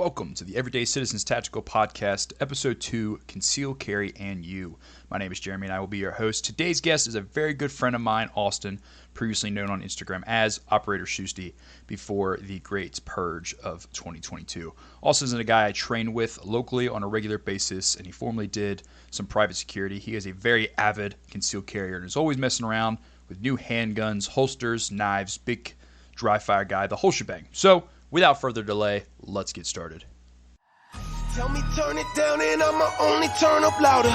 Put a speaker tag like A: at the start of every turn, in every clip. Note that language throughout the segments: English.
A: Welcome to the Everyday Citizens Tactical Podcast, Episode 2, Conceal, Carry, and You. My name is Jeremy, and I will be your host. Today's guest is a very good friend of mine, Austin, previously known on Instagram as Operator Schuster, before the great purge of 2022. Austin is a guy I train with locally on a regular basis, and he formerly did some private security. He is a very avid concealed carrier and is always messing around with new handguns, holsters, knives, big dry fire guy, the whole shebang. So, without further delay, let's get started.
B: Tell me turn it down and I'ma only turn up louder.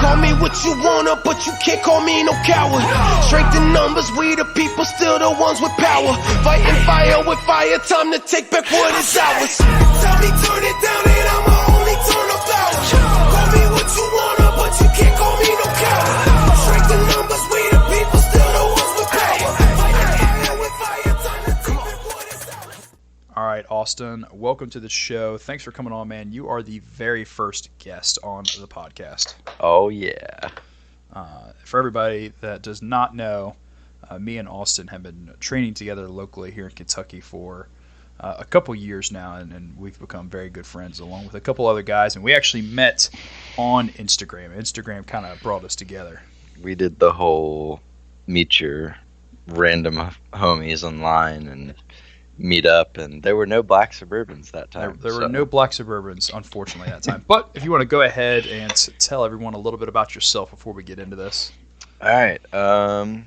B: Call me what you wanna, but you can't call me no coward. Straight the numbers, we the people, still the ones with power. Fighting fire with fire, time to take back what is ours. Tell me turn it down and I'ma only turn up louder. Call me what you wanna, but you can't call me no coward. Straight the numbers, we the people, still the ones with power. Fighting fire with fire, time to take back what is ours.
A: All right, Austin, welcome to the show. Thanks for coming on, man. You are the very first guest on the podcast.
C: Oh, yeah.
A: For everybody that does not know, me and Austin have been training together locally here in Kentucky for a couple years now, and we've become very good friends along with a couple other guys, and we actually met on Instagram. Instagram kind of brought us together.
C: We did the whole meet your random homies online and meet up, and there were no black Suburbans that time.
A: There were no black Suburbans, unfortunately, that time. But if you want to go ahead and tell everyone a little bit about yourself before we get into this.
C: All right. I'm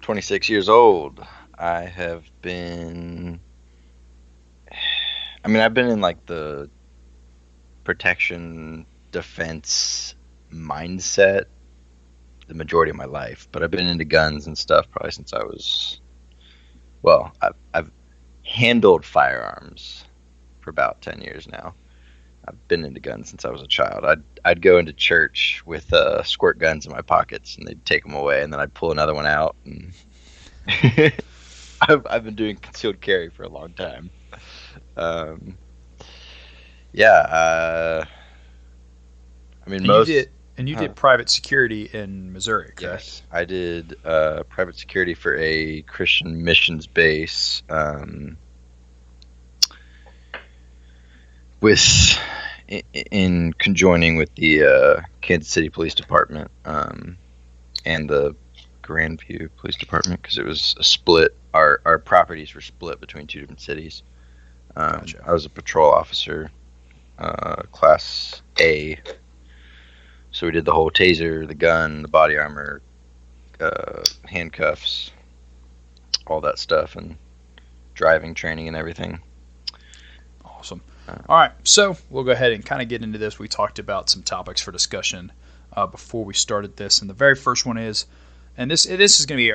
C: 26 years old. I've been in like the protection defense mindset the majority of my life, but I've been into guns and stuff probably since I was, I've handled firearms for about 10 years now. I've been into guns since I was a child. I'd go into church with squirt guns in my pockets, and they'd take them away, and then I'd pull another one out. And I've been doing concealed carry for a long time.
A: You did private security in Missouri, correct?
C: Yes, I did private security for a Christian missions base in conjoining with the Kansas City Police Department and the Grandview Police Department, because it was a split. Our properties were split between two different cities.
A: Gotcha.
C: I was a patrol officer, Class A. So we did the whole taser, the gun, the body armor, handcuffs, all that stuff, and driving training and everything.
A: Awesome. All right, so we'll go ahead and kind of get into this. We talked about some topics for discussion before we started this, and the very first one is, and this is going to be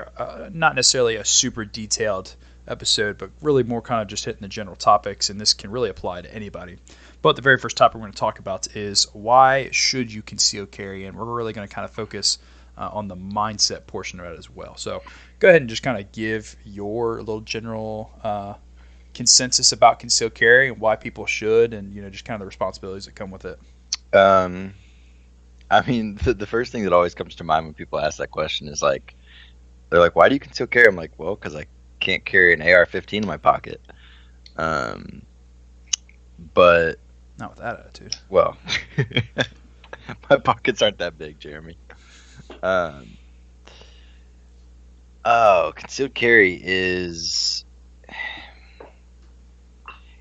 A: not necessarily a super detailed episode, but really more kind of just hitting the general topics, and this can really apply to anybody. But the very first topic we're going to talk about is why should you conceal carry, and we're really going to kind of focus on the mindset portion of it as well. So go ahead and just kind of give your little general consensus about concealed carry and why people should, and just kind of the responsibilities that come with it.
C: The first thing that always comes to mind when people ask that question is they're like, why do you conceal carry? I'm like, well, because I can't carry an AR-15 in my pocket. But
A: not with that attitude.
C: Well, my pockets aren't that big, Jeremy. Concealed carry is...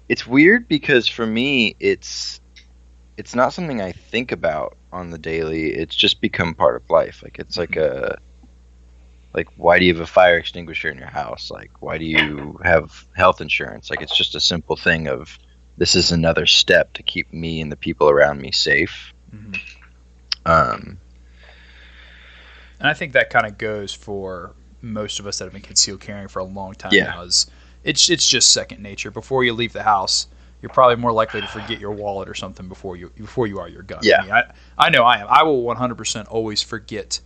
C: It's weird because for me, it's not something I think about on the daily. It's just become part of life. It's why do you have a fire extinguisher in your house? Why do you have health insurance? It's just a simple thing of, this is another step to keep me and the people around me safe.
A: Mm-hmm. And I think that kind of goes for most of us that have been concealed carrying for a long time now. It's just second nature. Before you leave the house, you're probably more likely to forget your wallet or something before you are your gun.
C: Yeah.
A: I know I am. I will 100% always forget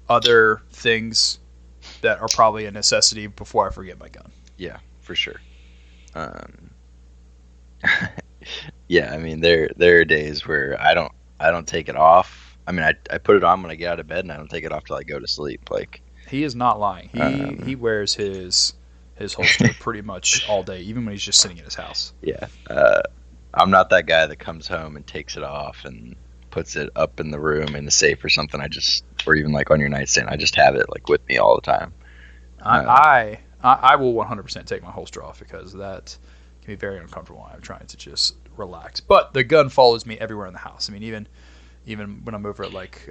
A: other things that are probably a necessity before I forget my gun.
C: Yeah, for sure. There are days where I don't take it off. I put it on when I get out of bed, and I don't take it off till I go to sleep.
A: He is not lying. He wears his holster pretty much all day, even when he's just sitting in his house.
C: Yeah. I'm not that guy that comes home and takes it off and puts it up in the room in the safe or something. Or even like on your nightstand. I just have it like with me all the time.
A: I will 100% take my holster off because that can be very uncomfortable. I'm trying to just relax. But the gun follows me everywhere in the house. I mean, even when I'm over at like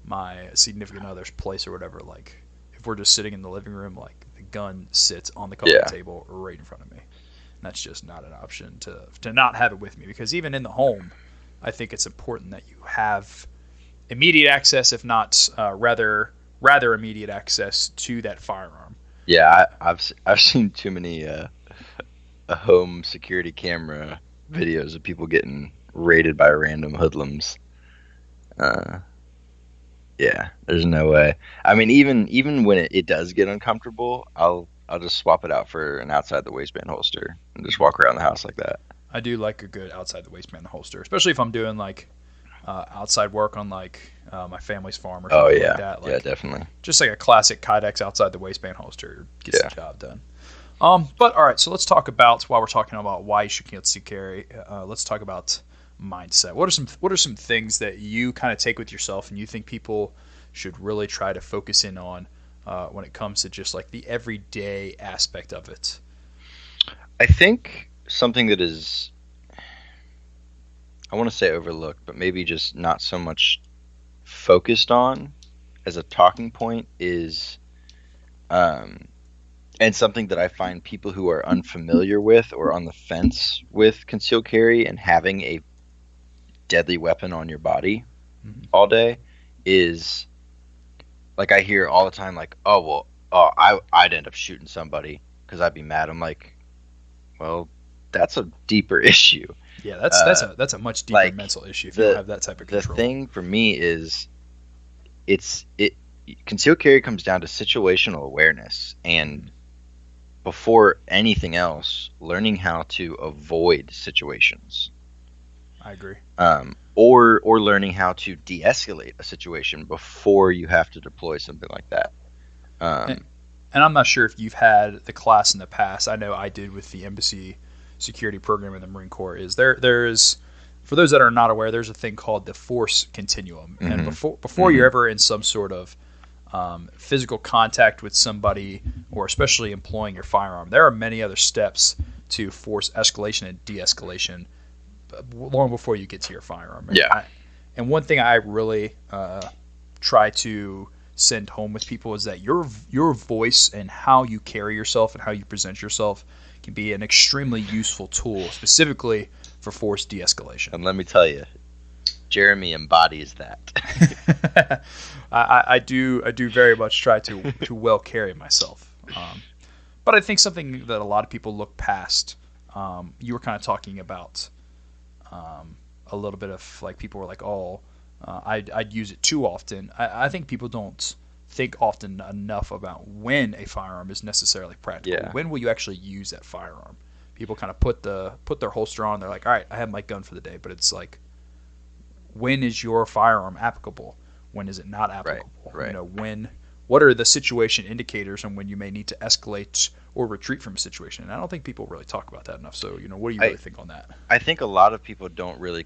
A: my significant other's place or whatever, like if we're just sitting in the living room, like the gun sits on the coffee table right in front of me. And that's just not an option to not have it with me, because even in the home, I think it's important that you have immediate access, if not rather immediate access to that firearm.
C: Yeah, I've seen too many home security camera videos of people getting raided by random hoodlums. Yeah, there's no way. I mean, even when it does get uncomfortable, I'll just swap it out for an outside the waistband holster and just walk around the house like that.
A: I do like a good outside the waistband holster, especially if I'm doing like outside work on like my family's farm or something like that. Like,
C: yeah, definitely. Just
A: like a classic Kydex outside the waistband holster gets the job done. But all right, so let's talk about, while we're talking about why you should conceal carry, let's talk about mindset. What are some things that you kind of take with yourself and you think people should really try to focus in on when it comes to just like the everyday aspect of it?
C: I think something that is, I want to say overlooked, but maybe just not so much focused on as a talking point is, and something that I find people who are unfamiliar with or on the fence with concealed carry and having a deadly weapon on your body all day is, like, I hear all the time, like, I'd end up shooting somebody because I'd be mad. I'm like, well, that's a deeper issue.
A: Yeah, that's a much deeper mental issue if you don't have that type of control.
C: The thing for me is, concealed carry comes down to situational awareness, and before anything else, learning how to avoid situations.
A: I agree.
C: Or learning how to de-escalate a situation before you have to deploy something like that.
A: And I'm not sure if you've had the class in the past. I know I did with the embassy security program in the Marine Corps. There is, for those that are not aware, there's a thing called the Force Continuum. Mm-hmm. And before you're ever in some sort of physical contact with somebody, or especially employing your firearm, there are many other steps to force escalation and de-escalation long before you get to your firearm. And one thing I really try to send home with people is that your voice and how you carry yourself and how you present yourself can be an extremely useful tool, specifically for force de-escalation.
C: And let me tell you, Jeremy embodies that.
A: I do very much try to well carry myself. But I think something that a lot of people look past, you were kind of talking about a little bit of, like, people were like, I'd use it too often. I think people don't think often enough about when a firearm is necessarily practical. Yeah. When will you actually use that firearm? People kind of put their holster on. They're like, all right, I have my gun for the day. But it's like, when is your firearm applicable? When is it not applicable?
C: Right.
A: You know, what are the situation indicators on when you may need to escalate or retreat from a situation? And I don't think people really talk about that enough. So, what do you really think on that?
C: I think a lot of people don't really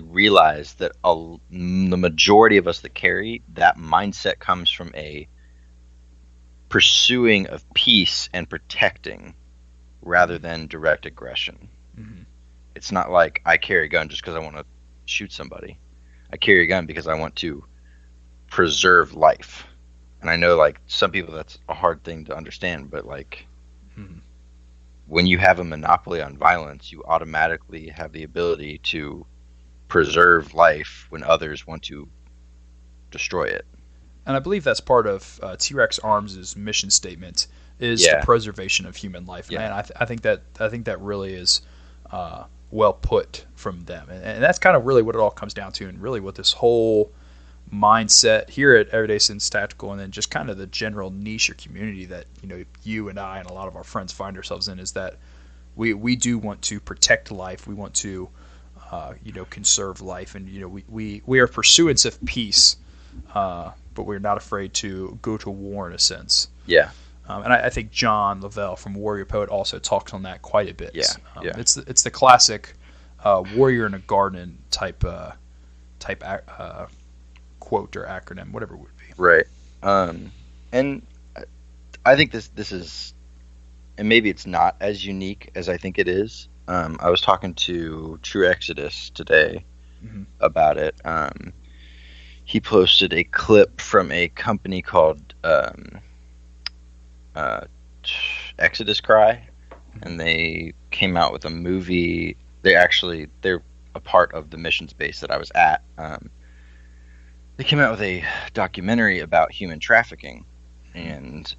C: realize that the majority of us that carry, that mindset comes from a pursuing of peace and protecting rather than direct aggression. Mm-hmm. It's not like I carry a gun just because I want to shoot somebody. I carry a gun because I want to preserve life. And I know, like, some people that's a hard thing to understand, but like, when you have a monopoly on violence, you automatically have the ability to preserve life when others want to destroy it.
A: And I believe that's part of T-Rex Arms' mission statement is the preservation of human life. Yeah. And I think that really is well put from them. And that's kind of really what it all comes down to, and really what this whole mindset here at Everyday Sense Tactical, and then just kind of the general niche or community that you and I and a lot of our friends find ourselves in, is that we do want to protect life. We want to conserve life, and we are pursuants of peace, but we're not afraid to go to war in a sense.
C: Yeah.
A: And I think John Lavelle from Warrior Poet also talks on that quite a bit.
C: Yeah.
A: It's the classic warrior in a garden type quote or acronym, whatever it would be.
C: Right. And I think this is, and maybe it's not as unique as I think it is. I was talking to True Exodus today about it. He posted a clip from a company called Exodus Cry, and they came out with a movie. They're a part of the missions base that I was at. They came out with a documentary about human trafficking and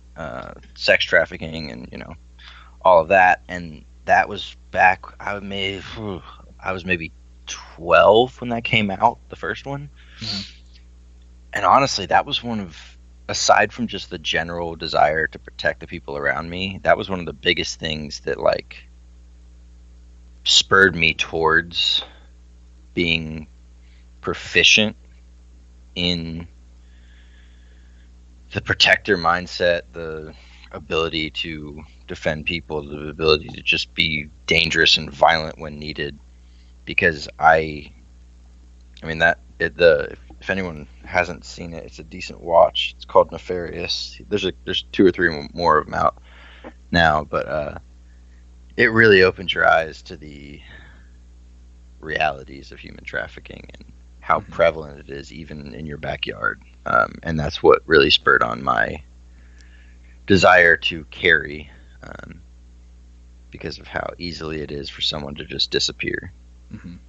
C: sex trafficking and all of that. And that was back. I was maybe 12 when that came out, the first one. And honestly, that was one of, aside from just the general desire to protect the people around me, that was one of the biggest things that spurred me towards being proficient in the protector mindset, the ability to defend people, the ability to just be dangerous and violent when needed. Because if anyone hasn't seen it, it's a decent watch. It's called Nefarious. There's 2 or 3 more of them out now, but it really opens your eyes to the realities of human trafficking and how prevalent it is even in your backyard. And that's what really spurred on my desire to carry, because of how easily it is for someone to just disappear.
A: And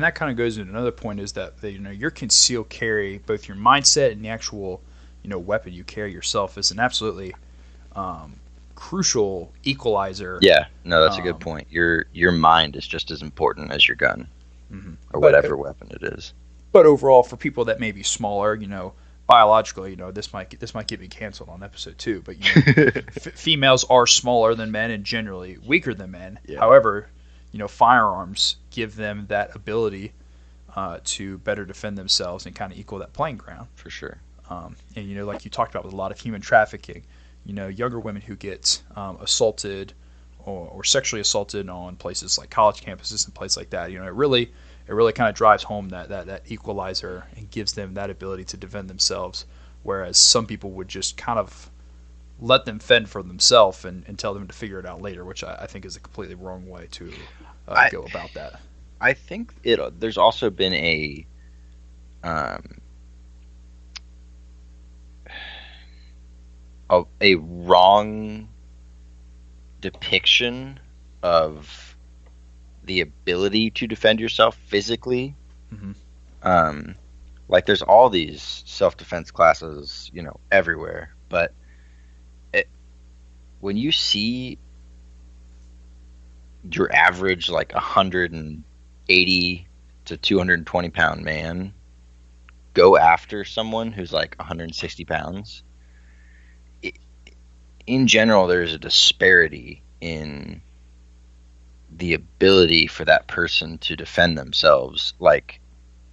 A: that kind of goes into another point, is that your concealed carry, both your mindset and the actual weapon you carry yourself, is an absolutely crucial equalizer.
C: Yeah, no, that's a good point. Your mind is just as important as your gun, or whatever weapon it is.
A: But overall, for people that may be smaller, biologically, this might get me canceled on episode 2. But females are smaller than men and generally weaker than men. Yeah. However, firearms give them that ability to better defend themselves and kind of equal that playing ground.
C: For sure.
A: And like you talked about with a lot of human trafficking, younger women who get assaulted or sexually assaulted on places like college campuses and places like that, it really kind of drives home that equalizer and gives them that ability to defend themselves, whereas some people would just kind of let them fend for themselves and tell them to figure it out later, which I think is a completely wrong way to go about that.
C: I think there's also been a wrong depiction of the ability to defend yourself physically. There's all these self-defense classes, everywhere, but when you see your average 180 to 220 pound man go after someone who's 160 pounds, in general, there's a disparity in the ability for that person to defend themselves.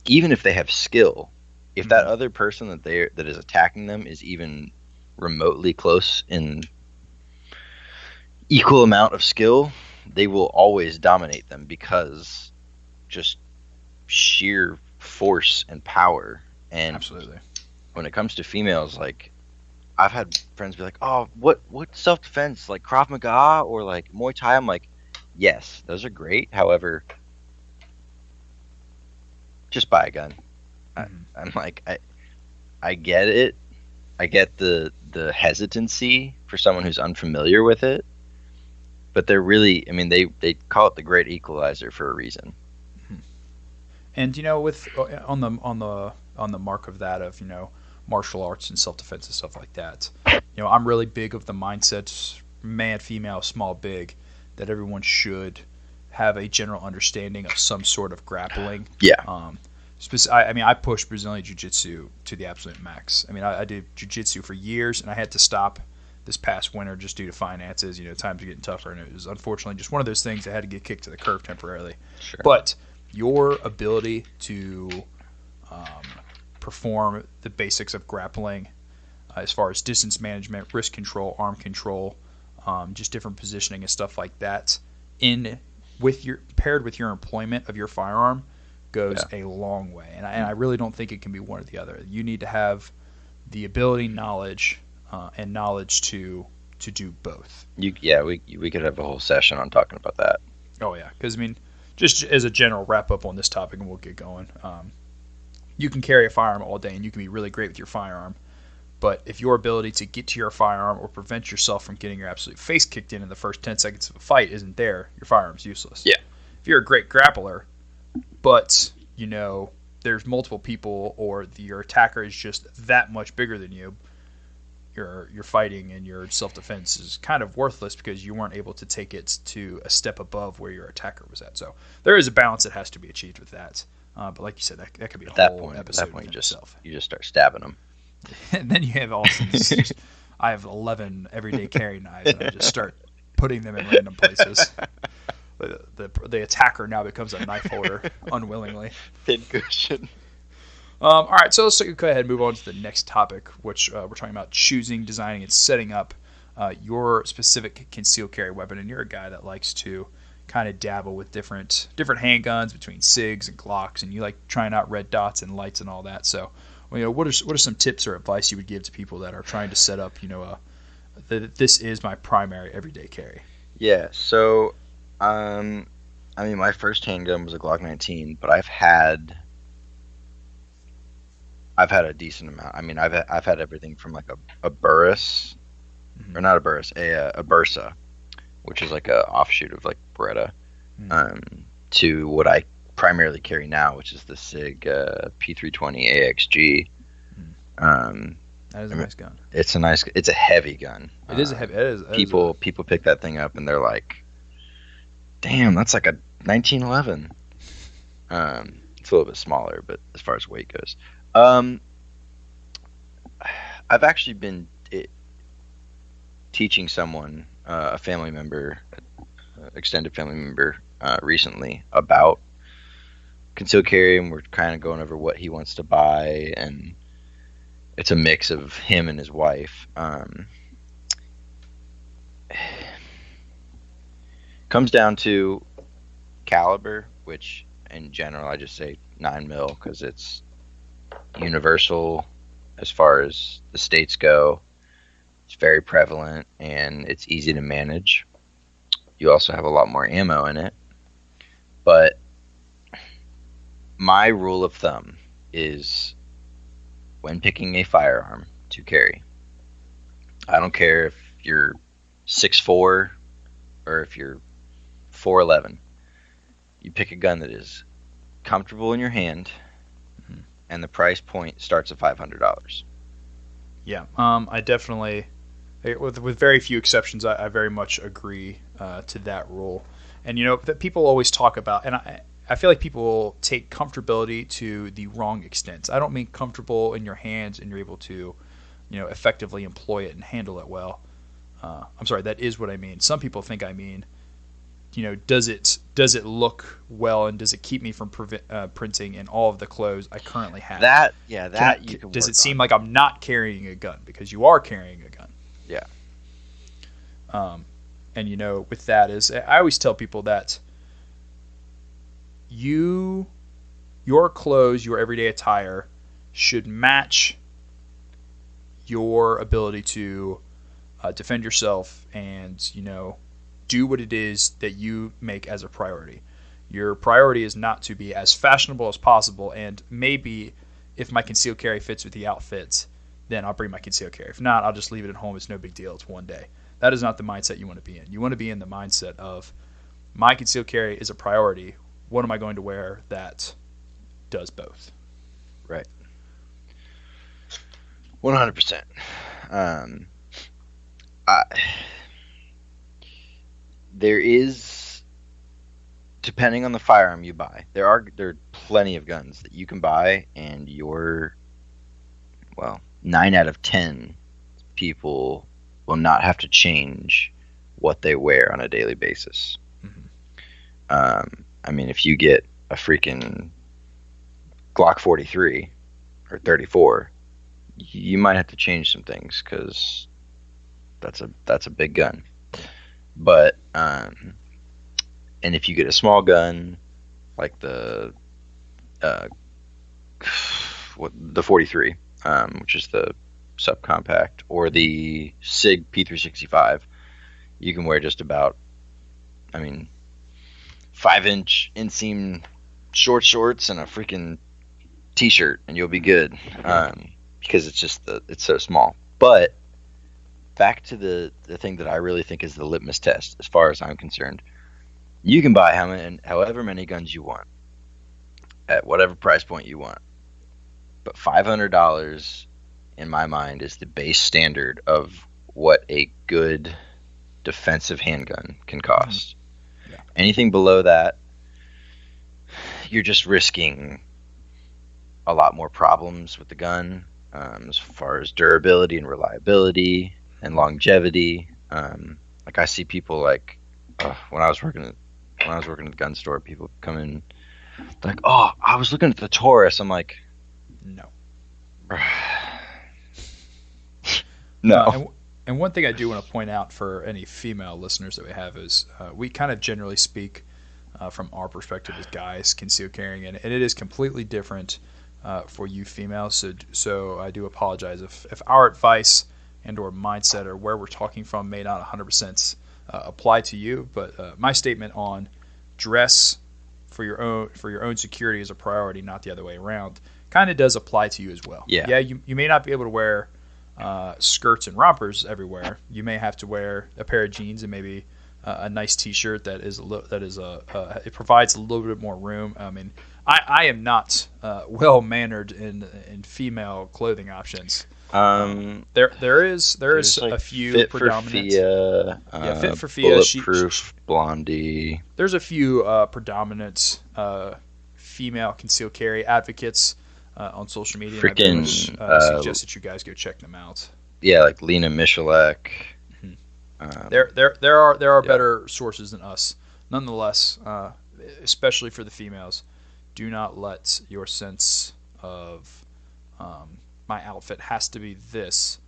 C: Even if they have skill, if that other person that is attacking them is even remotely close in equal amount of skill, they will always dominate them because just sheer force and power. And
A: absolutely,
C: when it comes to females, I've had friends be like, "Oh, what self-defense, Krav Maga or Muay Thai?" I'm like, yes, those are great. However, just buy a gun. I'm like, I get it. I get the hesitancy for someone who's unfamiliar with it. But they're really, they call it the great equalizer for a reason.
A: And with on the mark of that of martial arts and self-defense and stuff like that, I'm really big of the mindset, man, female, small, big, that everyone should have a general understanding of some sort of grappling.
C: Yeah.
A: I pushed Brazilian Jiu-Jitsu to the absolute max. I did Jiu-Jitsu for years, and I had to stop this past winter just due to finances. Times are getting tougher, and it was unfortunately just one of those things that had to get kicked to the curb temporarily.
C: Sure.
A: But your ability to perform the basics of grappling as far as distance management, wrist control, arm control, just different positioning and stuff like that. Paired with your employment of your firearm goes a long way, and I really don't think it can be one or the other. You need to have the ability, knowledge, and knowledge to do both.
C: We could have a whole session on talking about that.
A: Oh yeah, because I mean, just as a general wrap up on this topic, and we'll get going. You can carry a firearm all day, and you can be really great with your firearm. But if your ability to get to your firearm or prevent yourself from getting your absolute face kicked in the first 10 seconds of a fight isn't there, your firearm's useless.
C: Yeah.
A: If you're a great grappler, but there's multiple people, or your attacker is just that much bigger than you, your fighting and your self-defense is kind of worthless because you weren't able to take it to a step above where your attacker was at. So there is a balance that has to be achieved with that. But like you said, that could be a whole episode. At that point,
C: you just start stabbing them.
A: And then you have Austin's. I have 11 everyday carry knives, and I just start putting them in random places. The attacker now becomes a knife holder unwillingly.
C: Thin cushion.
A: All right, so let's go ahead and move on to the next topic, which we're talking about choosing, designing, and setting up your specific concealed carry weapon. And you're a guy that likes to kind of dabble with different handguns between SIGs and Glocks, and you like trying out red dots and lights and all that. So, what are some tips or advice you would give to people that are trying to set up, this is my primary everyday carry?
C: Yeah. So, my first handgun was a Glock 19, but I've had a decent amount. I mean, I've had everything from like a Burris, or not a Burris, a Bursa, which is like a offshoot of like Beretta, to what I primarily carry now, which is the SIG P320 AXG.
A: That is a nice gun.
C: It's a heavy gun.
A: It is a heavy.
C: People pick that thing up and they're like, "Damn, that's like a 1911." It's a little bit smaller, but as far as weight goes, I've actually been teaching someone, a family member, extended family member, recently about concealed carry, and we're kind of going over what he wants to buy, and it's a mix of him and his wife. Comes down to caliber, which in general I just say 9mm because it's universal as far as the states go. It's very prevalent and it's easy to manage. You also have a lot more ammo in it. But my rule of thumb is, when picking a firearm to carry, I don't care if you're 6'4" or if you're 4'11", you pick a gun that is comfortable in your hand, and the price point starts at $500.
A: Yeah, I definitely, with very few exceptions, I very much agree to that rule. And that people always talk about, and I feel like people take comfortability to the wrong extent. I don't mean comfortable in your hands and you're able to, effectively employ it and handle it well. I'm sorry, that is what I mean. Some people think I mean, does it look well, and does it keep me from printing in all of the clothes I currently have? Does it seem like I'm not carrying a gun? Because you are carrying a gun.
C: Yeah.
A: And with that is, I always tell people that your clothes, your everyday attire, should match your ability to defend yourself and do what it is that you make as a priority. Your priority is not to be as fashionable as possible, and maybe if my concealed carry fits with the outfit, then I'll bring my concealed carry. If not, I'll just leave it at home. It's no big deal. It's one day. That is not the mindset you want to be in. You want to be in the mindset of, my concealed carry is a priority. What am I going to wear that does both?
C: Right. 100%. There is, depending on the firearm you buy, there are plenty of guns that you can buy, and 9 out of 10 people will not have to change what they wear on a daily basis. If you get a freaking Glock 43 or 34, you might have to change some things because that's a big gun. But and if you get a small gun like the the 43, which is the subcompact, or the Sig P365, you can wear just about, 5-inch inseam shorts and a freaking t-shirt, and you'll be good. Because it's so small. But back to the thing that I really think is the litmus test, as far as I'm concerned. You can buy however many guns you want at whatever price point you want. But $500, in my mind, is the base standard of what a good defensive handgun can cost.
A: Yeah.
C: Anything below that, you're just risking a lot more problems with the gun, as far as durability and reliability and longevity. Like I see people when I was working at the gun store, people come in like, "Oh, I was looking at the Taurus." I'm like,
A: no.
C: No.
A: And one thing I do want to point out for any female listeners that we have is we kind of generally speak from our perspective as guys concealed carrying, and it is completely different for you females. So I do apologize if our advice and or mindset or where we're talking from may not 100% apply to you. But my statement on dress for your own security is a priority, not the other way around, kind of does apply to you as well.
C: Yeah.
A: You may not be able to wear skirts and rompers everywhere. You may have to wear a pair of jeans and maybe a nice T-shirt that it provides a little bit more room. I mean, I am not well mannered in female clothing options. There is
C: like
A: a few
C: Fit
A: predominant.
C: For Fia,
A: Fit for Fia,
C: Bulletproof, Blondie.
A: There's a few predominant female concealed carry advocates on social media.
C: Freaking
A: and I suggest that you guys go check them out.
C: Yeah, like Lena Michalek.
A: There are better sources than us. Nonetheless, especially for the females, do not let your sense of my outfit has to be this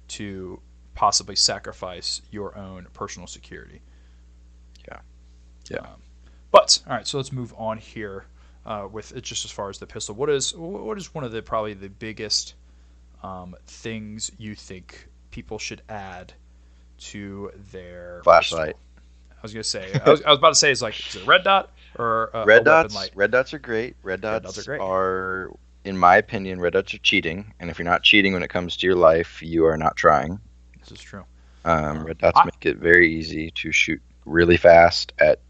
A: to possibly sacrifice your own personal security.
C: Yeah.
A: But all right, so let's move on here with it. Just as far as the pistol, what is one of the probably the biggest things you think people should add to their
C: flashlight?
A: Pistol? I was gonna say. I was about to say is it a red dot or
C: red
A: a
C: dots?
A: light?
C: Red dots are great. Red dots
A: are great.
C: Are, in my opinion, red dots are cheating. And if you're not cheating when it comes to your life, you are not trying.
A: This is true.
C: Red dots make it very easy to shoot really fast at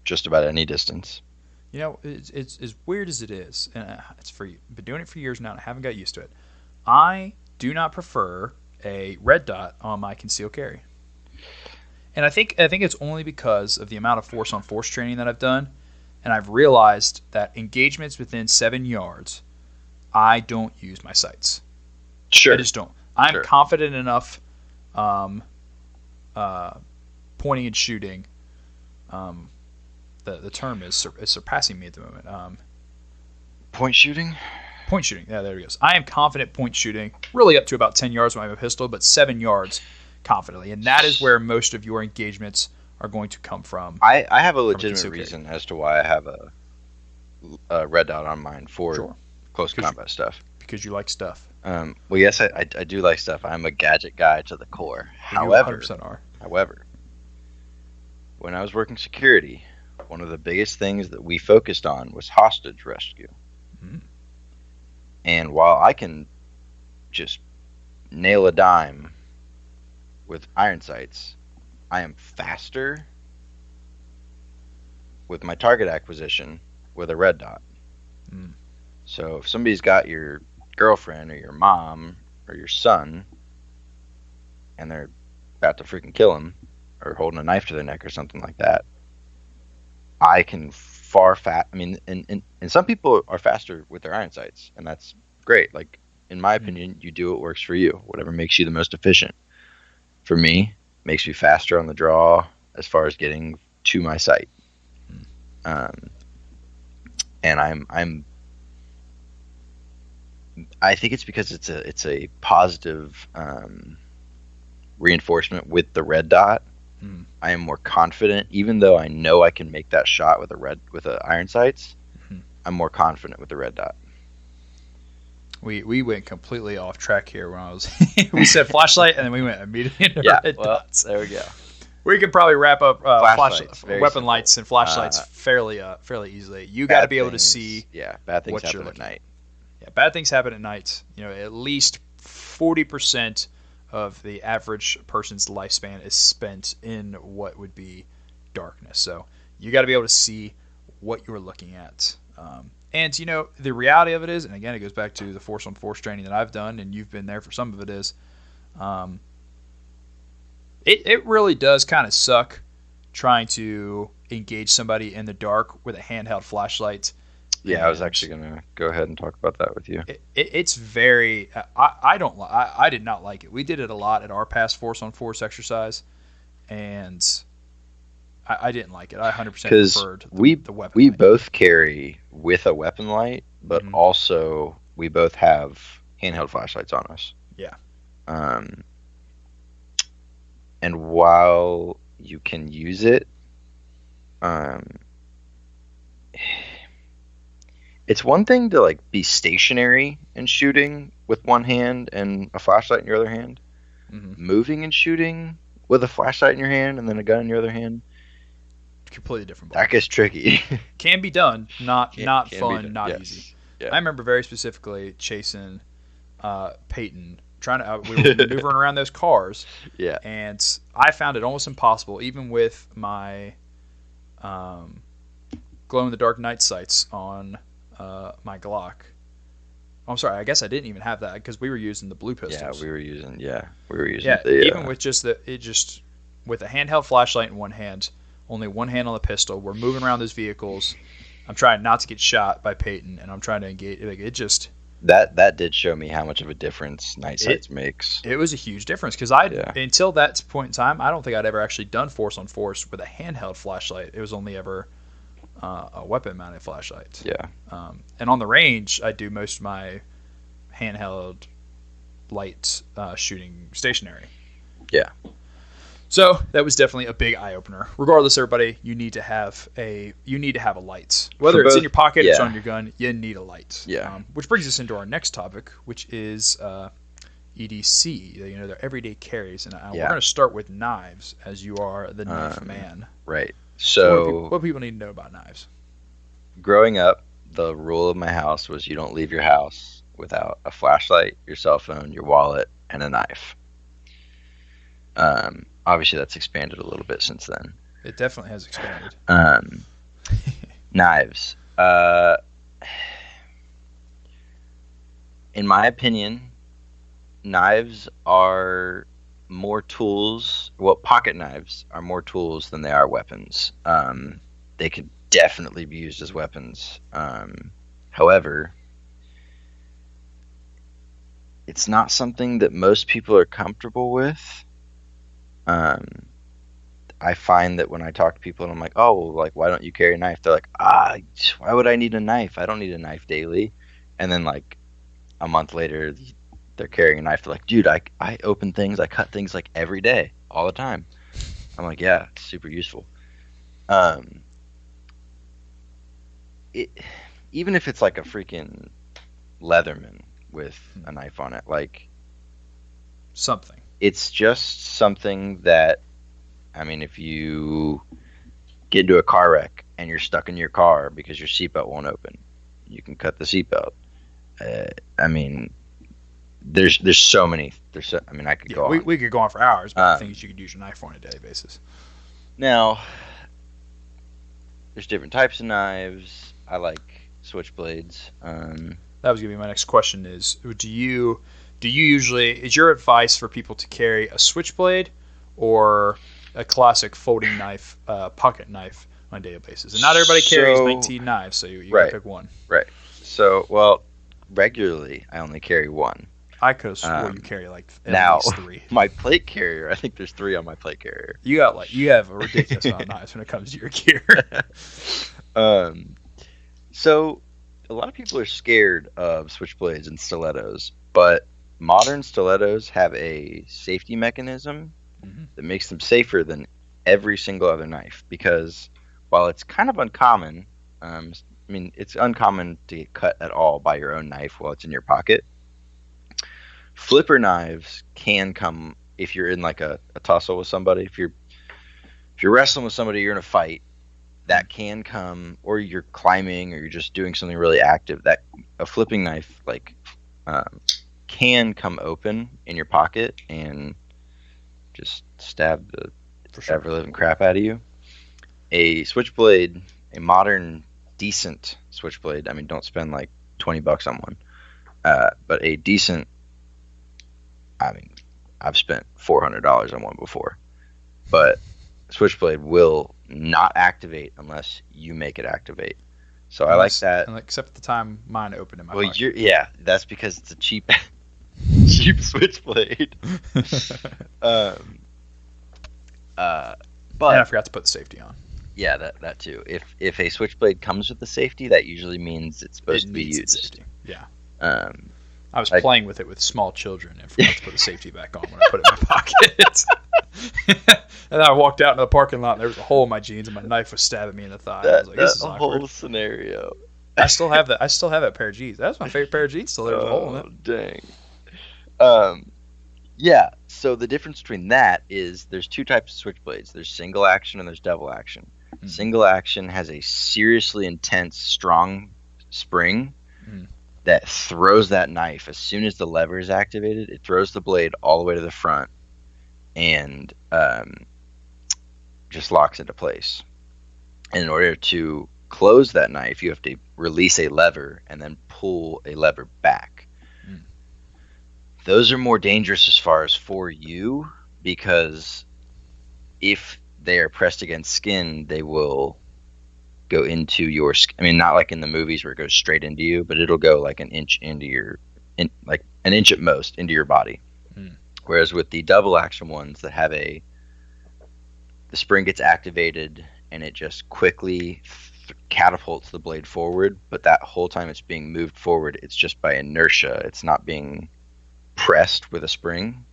C: just about any distance.
A: You know, it's as weird as it is, and it's for you. Been doing it for years now, and I haven't got used to it. I do not prefer a red dot on my concealed carry, and I think it's only because of the amount of force on force training that I've done, and I've realized that engagements within 7 yards, I don't use my sights.
C: Sure,
A: I just don't. I'm confident enough, pointing and shooting. The term is surpassing me at the moment.
C: Point shooting?
A: Point shooting. Yeah, there it goes. I am confident point shooting, really up to about 10 yards when I have a pistol, but 7 yards confidently. And that is where most of your engagements are going to come from.
C: I have a legitimate reason as to why I have a red dot on mine for close combat stuff.
A: Because you like stuff.
C: Well, yes, I do like stuff. I'm a gadget guy to the core.
A: However, you 100% are.
C: However, when I was working security, one of the biggest things that we focused on was hostage rescue.
A: Mm-hmm.
C: And while I can just nail a dime with iron sights, I am faster with my target acquisition with a red dot.
A: Mm.
C: So if somebody's got your girlfriend or your mom or your son and they're about to freaking kill him or holding a knife to their neck or something like that, I can and some people are faster with their iron sights, and that's great. Like, in my opinion, you do what works for you, whatever makes you the most efficient. For me, makes me faster on the draw as far as getting to my sight. And I think it's because it's a positive reinforcement with the red dot. I am more confident, even though I know I can make that shot with a iron sights. I'm more confident with the red dot.
A: We went completely off track here when we said flashlight and then we went immediately into red dots.
C: There we go.
A: We could probably wrap up weapon
C: simple.
A: lights and flashlights fairly easily. You got to be able to see.
C: Yeah, bad things happen at night.
A: Yeah, bad things happen at night. At least 40% of the average person's lifespan is spent in what would be darkness. So you got to be able to see what you're looking at. And the reality of it is, and again, it goes back to the Force on Force training that I've done, and you've been there for some of it. Is it really does kind of suck trying to engage somebody in the dark with a handheld flashlight.
C: Yeah, I was actually going to go ahead and talk about that with you.
A: It's very. I did not like it. We did it a lot at our past Force on Force exercise, and I didn't like it. I 100% preferred the weapon.
C: We
A: light.
C: both carry with a weapon light, but also we both have handheld flashlights on us.
A: Yeah.
C: And while you can use it, it's one thing to like be stationary and shooting with one hand and a flashlight in your other hand. Moving and shooting with a flashlight in your hand and then a gun in your other hand.
A: Completely different ball.
C: That gets tricky.
A: Can be done, not fun, not
C: yes.
A: easy.
C: Yeah.
A: I remember very specifically chasing Peyton, trying to we were maneuvering around those cars.
C: Yeah.
A: And I found it almost impossible, even with my glow in the dark night sights on my Glock. Oh, I'm sorry, I guess I didn't even have that because we were using the blue pistols.
C: Yeah, we were using the,
A: even with just with a handheld flashlight in one hand, only one hand on the pistol. We're moving around those vehicles. I'm trying not to get shot by Peyton, and I'm trying to engage. Like, it just
C: that did show me how much of a difference night sights makes.
A: It was a huge difference because until that point in time, I don't think I'd ever actually done Force on Force with a handheld flashlight. It was only ever a weapon-mounted flashlight.
C: Yeah.
A: And on the range, I do most of my handheld light shooting stationary.
C: Yeah.
A: So that was definitely a big eye opener. Regardless, everybody, you need to have a light. Whether it's in your pocket, it's on your gun, you need a light.
C: Yeah.
A: Which brings us into our next topic, which is EDC. Their everyday carries, and we're going to start with knives, as you are the knife man.
C: Right. So
A: what people need to know about knives?
C: Growing up, the rule of my house was you don't leave your house without a flashlight, your cell phone, your wallet, and a knife. Obviously, that's expanded a little bit since then.
A: It definitely has expanded.
C: Knives. In my opinion, knives are more tools. Well, pocket knives are more tools than they are weapons. They could definitely be used as weapons. However, it's not something that most people are comfortable with. I find that when I talk to people and I'm like, oh, well, like, why don't you carry a knife? They're like, why would I need a knife? I don't need a knife daily. And then like a month later, they're carrying a knife. They're like, dude, I open things, I cut things like every day, all the time. I'm like, yeah, it's super useful. Even if it's like a freaking Leatherman with a knife on it, like
A: something.
C: It's just something that, I mean, if you get into a car wreck and you're stuck in your car because your seatbelt won't open, you can cut the seatbelt. I mean, there's so many. I could go on.
A: We could go on for hours, but things you could use your knife for on a daily basis.
C: Now, there's different types of knives. I like switchblades.
A: That was going to be my next question is, do you usually, is your advice for people to carry a switchblade or a classic folding knife, pocket knife on a daily basis? And not everybody carries 19 knives, so you got to pick one.
C: Right. So, well, regularly I only carry one.
A: I could have sworn you carry like at least 3.
C: My plate carrier, I think there's 3 on my plate carrier.
A: You have a ridiculous amount of knives when it comes to your gear.
C: So a lot of people are scared of switchblades and stilettos, but modern stilettos have a safety mechanism that makes them safer than every single other knife. Because while it's kind of uncommon, it's uncommon to get cut at all by your own knife while it's in your pocket. Flipper knives can come if you're in like a tussle with somebody. If you're wrestling with somebody, you're in a fight. That can come, or you're climbing, or you're just doing something really active. That a flipping knife can come open in your pocket and just stab the ever living crap out of you. A switchblade, a modern decent switchblade. I mean, don't spend like $20 on one, but a decent. I mean, I've spent $400 on one before, but switchblade will not activate unless you make it activate. So I like that.
A: Except at the time mine opened in my
C: pocket.
A: Yeah,
C: that's because it's a cheap switchblade. But
A: and I forgot to put the safety on.
C: Yeah, that too. If a switchblade comes with the safety, that usually means it's supposed to be used.
A: Safety. Yeah. I was playing with it with small children and forgot to put the safety back on when I put it in my pocket. And then I walked out into the parking lot and there was a hole in my jeans and my knife was stabbing me in the thigh. I was like, this is awkward.
C: Whole scenario.
A: I still have that. I still have that pair of jeans. That was my favorite pair of jeans. Still, there was a hole in
C: it. Dang. Yeah. So the difference between that is there's two types of switchblades. There's single action and there's double action. Mm-hmm. Single action has a seriously intense, strong spring that throws that knife. As soon as the lever is activated, it throws the blade all the way to the front and just locks into place. And in order to close that knife, you have to release a lever and then pull a lever back. Those are more dangerous as far as for you, because if they are pressed against skin, they will go into your skin. I mean, not like in the movies where it goes straight into you, but it'll go like an inch into like an inch at most into your body. Whereas with the double action ones that have the spring gets activated and it just quickly catapults the blade forward, but that whole time it's being moved forward, it's just by inertia. It's not being pressed with a spring.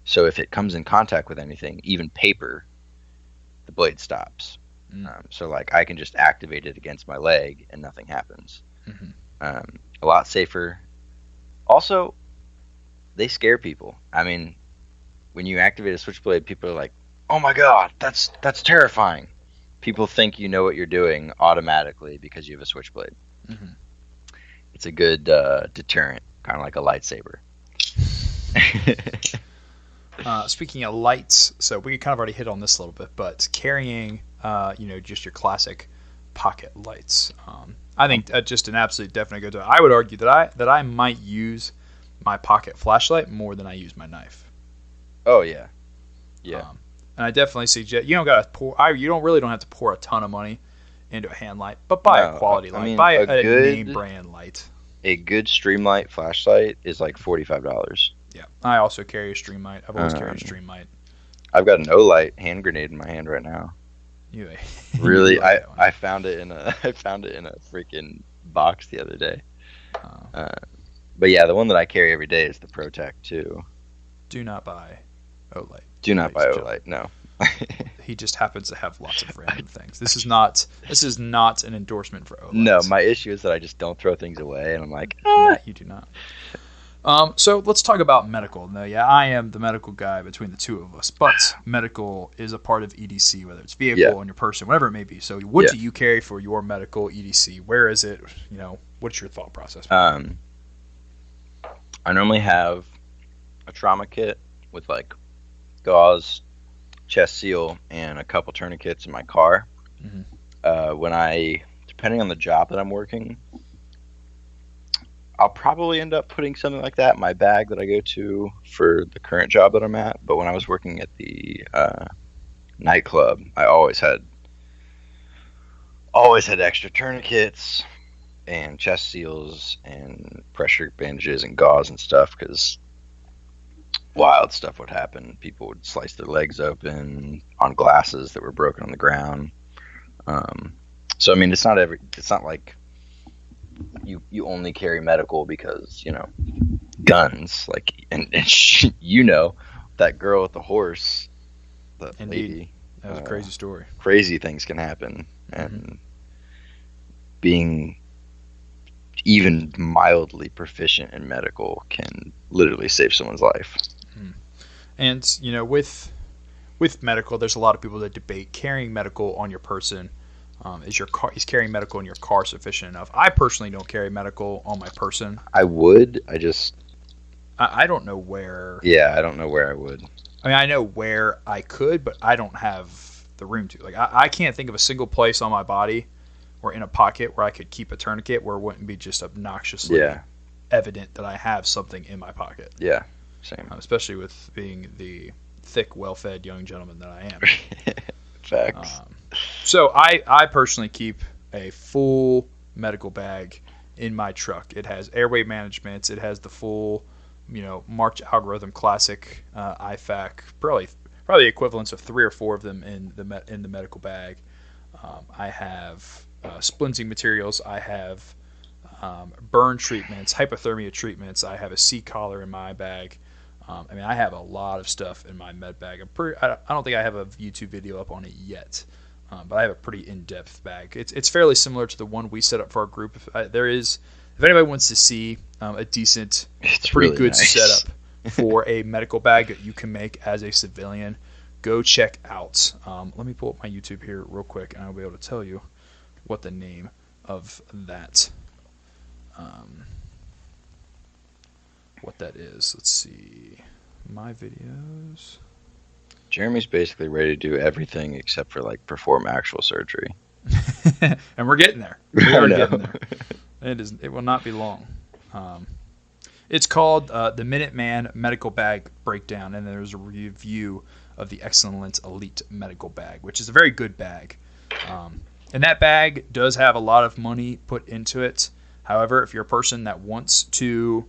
C: So if it comes in contact with anything, even paper, the blade stops. So like I can just activate it against my leg and nothing happens. A lot safer. Also, they scare people. I mean, when you activate a switchblade, people are like, "Oh my god, that's terrifying." People think you know what you're doing automatically because you have a switchblade. It's a good deterrent, kind of like a lightsaber.
A: Speaking of lights, so we kind of already hit on this a little bit, but carrying, just your classic pocket lights. I think just an absolute definite go-to. I would argue that I might use my pocket flashlight more than I use my knife.
C: Oh yeah, yeah.
A: And I definitely suggest you don't have to pour a ton of money into a hand light, but buy a quality light. Buy a good name brand light.
C: A good Streamlight flashlight is like $45.
A: Yeah, I also carry a Streamlight. I've always carried a Streamlight.
C: I've got an Olight hand grenade in my hand right now. Really, I found it in a freaking box the other day. But yeah, the one that I carry every day is the ProTech 2.
A: Do not buy Olight.
C: Do not buy Olight. No.
A: He just happens to have lots of random things. This is not an endorsement for Olight.
C: No, my issue is that I just don't throw things away, and I'm like,
A: you do not. So let's talk about medical. Now, yeah, I am the medical guy between the two of us, but medical is a part of EDC, whether it's vehicle on your person, whatever it may be. So what do you carry for your medical EDC? Where is it? What's your thought process?
C: I normally have a trauma kit with like gauze, chest seal, and a couple tourniquets in my car. Depending on the job that I'm working, I'll probably end up putting something like that in my bag that I go to for the current job that I'm at. But when I was working at the nightclub, I always had extra tourniquets and chest seals and pressure bandages and gauze and stuff, because wild stuff would happen. People would slice their legs open on glasses that were broken on the ground. So I mean, it's not like you only carry medical because, guns, like, and that girl with the horse, that
A: Indeed.
C: lady.
A: That was a crazy story.
C: Crazy things can happen, and
A: Mm-hmm.
C: being even mildly proficient in medical can literally save someone's life.
A: And with medical, there's a lot of people that debate carrying medical on your person. Is carrying medical in your car sufficient enough? I personally don't carry medical on my person.
C: I would.
A: I don't know where.
C: Yeah, I don't know where I would.
A: I mean, I know where I could, but I don't have the room to. Like, I can't think of a single place on my body or in a pocket where I could keep a tourniquet where it wouldn't be just obnoxiously evident that I have something in my pocket.
C: Yeah, same.
A: Especially with being the thick, well-fed young gentleman that I am.
C: Facts.
A: So I personally keep a full medical bag in my truck. It has airway management. It has the full, March algorithm classic Ifak. Probably the equivalents of 3 or 4 of them in the medical bag. I have splinting materials. I have burn treatments, hypothermia treatments. I have a C-collar in my bag. I have a lot of stuff in my med bag. I don't think I have a YouTube video up on it yet, but I have a pretty in-depth bag. It's fairly similar to the one we set up for our group. If anybody wants to see a decent, pretty
C: really
A: good
C: nice
A: setup for a medical bag that you can make as a civilian, go check out. Let me pull up my YouTube here real quick, and I'll be able to tell you what the name of that. What that is. Let's see. My videos.
C: Jeremy's basically ready to do everything except for perform actual surgery.
A: And we're getting there. We are getting there. It will not be long. It's called the Minuteman Medical Bag Breakdown, and there's a review of the Excellent Elite Medical Bag, which is a very good bag. And that bag does have a lot of money put into it. However, if you're a person that wants to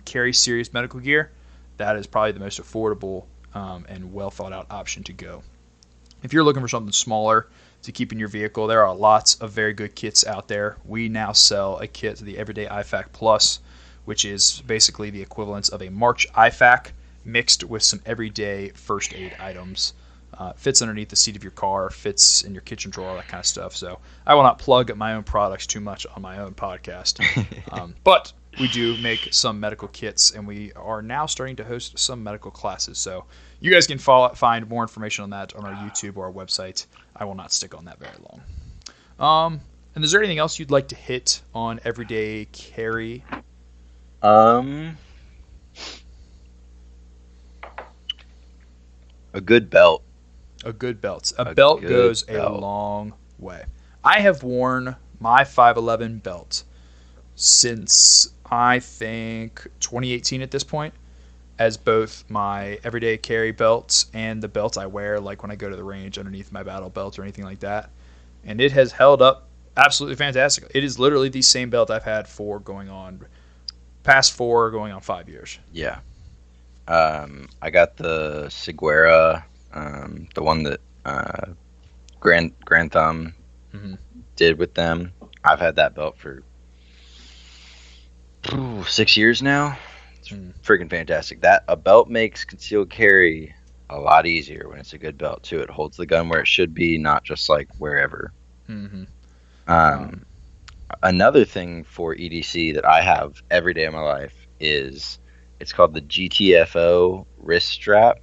A: carry serious medical gear, that is probably the most affordable and well thought out option to go. If you're looking for something smaller to keep in your vehicle, there are lots of very good kits out there. We now sell a kit, the Everyday Ifak Plus, which is basically the equivalence of a March Ifak mixed with some everyday first aid items. Fits underneath the seat of your car, fits in your kitchen drawer, that kind of stuff. So I will not plug my own products too much on my own podcast. But we do make some medical kits, and we are now starting to host some medical classes. So you guys can find more information on that on our YouTube or our website. I will not stick on that very long. And is there anything else you'd like to hit on everyday carry?
C: A good belt.
A: A good belt. A belt goes a long way. I have worn my 511 belt since I think 2018 at this point, as both my everyday carry belts and the belt I wear like when I go to the range underneath my battle belt or anything like that. And it has held up absolutely fantastic. It is literally the same belt I've had going on 5 years.
C: Yeah. I got the Seguera, the one that Grand Thumb did with them. I've had that belt for 6 years now. It's freaking fantastic. A belt makes concealed carry a lot easier when it's a good belt too. It holds the gun where it should be, not just wherever. Another thing for EDC that I have every day of my life is it's called the GTFO wrist strap.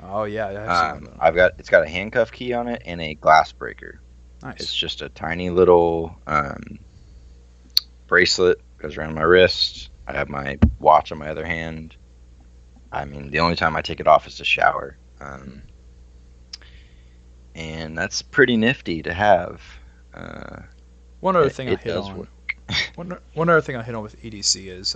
A: Oh yeah, I have seen
C: that. It's got a handcuff key on it and a glass breaker.
A: Nice.
C: It's just a tiny little bracelet goes around my wrist. I have my watch on my other hand. The only time I take it off is to shower. And that's pretty nifty to have.
A: One other thing I hit on. One other thing I hit on with EDC is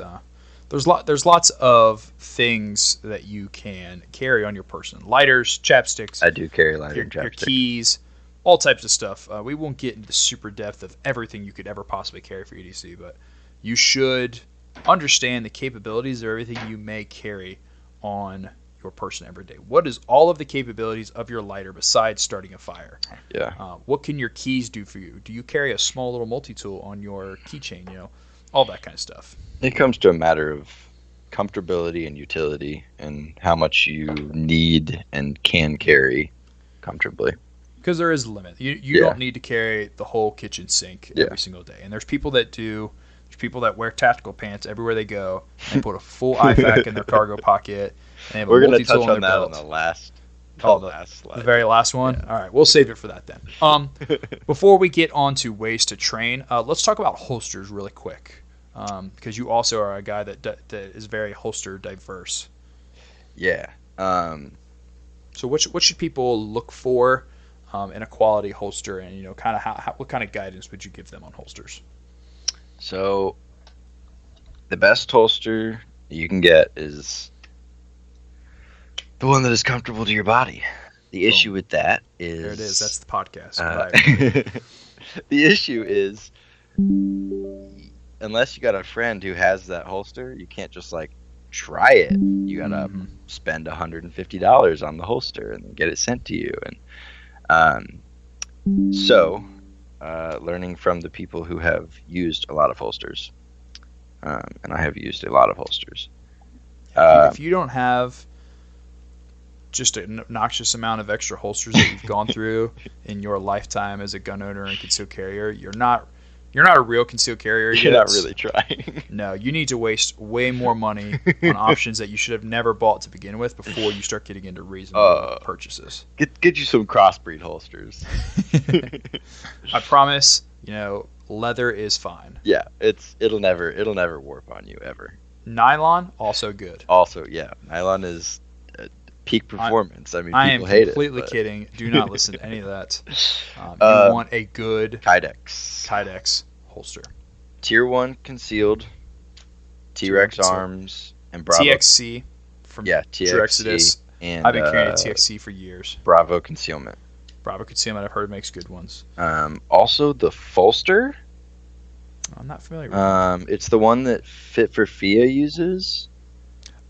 A: there's lots of things that you can carry on your person. Lighters, chapsticks.
C: I do carry lighter and chapstick.
A: Your keys, all types of stuff. We won't get into the super depth of everything you could ever possibly carry for EDC, but you should understand the capabilities of everything you may carry on your person every day? What is all of the capabilities of your lighter besides starting a fire?
C: Yeah.
A: What can your keys do for you? Do you carry a small little multi-tool on your keychain? All that kind of stuff.
C: It comes to a matter of comfortability and utility and how much you need and can carry comfortably.
A: Because there is a limit. You don't need to carry the whole kitchen sink every single day. And there's people that do. There's people that wear tactical pants everywhere they go. And they put a full Ifak in their cargo pocket. And they have
C: We're
A: a
C: going to touch
A: multi-tool
C: on
A: in
C: that
A: their
C: on
A: belt.
C: the last slide.
A: The very last one?
C: Yeah.
A: All right, we'll save it for that then. Before we get on to ways to train, let's talk about holsters really quick. Because you also are a guy that is very holster diverse.
C: Yeah.
A: So what should people look for in a quality holster, and kind of what kind of guidance would you give them on holsters?
C: So the best holster you can get is the one that is comfortable to your body. The issue with that is
A: there it is. That's the podcast.
C: The issue is, unless you got a friend who has that holster, you can't just try it. You gotta spend $150 on the holster and get it sent to you. And learning from the people who have used a lot of holsters, and I have used a lot of holsters.
A: If you don't have just an obnoxious amount of extra holsters that you've gone through in your lifetime as a gun owner and concealed carrier, you're not a real concealed carrier.
C: You're not really trying.
A: No, you need to waste way more money on options that you should have never bought to begin with before you start getting into reasonable purchases.
C: Get you some crossbreed holsters.
A: I promise, leather is fine.
C: Yeah, it'll never warp on you ever.
A: Nylon, also good.
C: Also, yeah, nylon is peak performance. I
A: I
C: mean,
A: am
C: people hate it.
A: completely
C: But
A: kidding. Do not listen to any of that. You want a good Kydex holster.
C: Tier 1 concealed, T-Rex arms, and Bravo.
A: TXC from True Exodus.
C: And
A: I've been carrying a TXC for years.
C: Bravo concealment.
A: Bravo Concealment, I've heard makes good ones.
C: Also, the Folster.
A: I'm not familiar with it.
C: It's the one that Fit for Fia uses.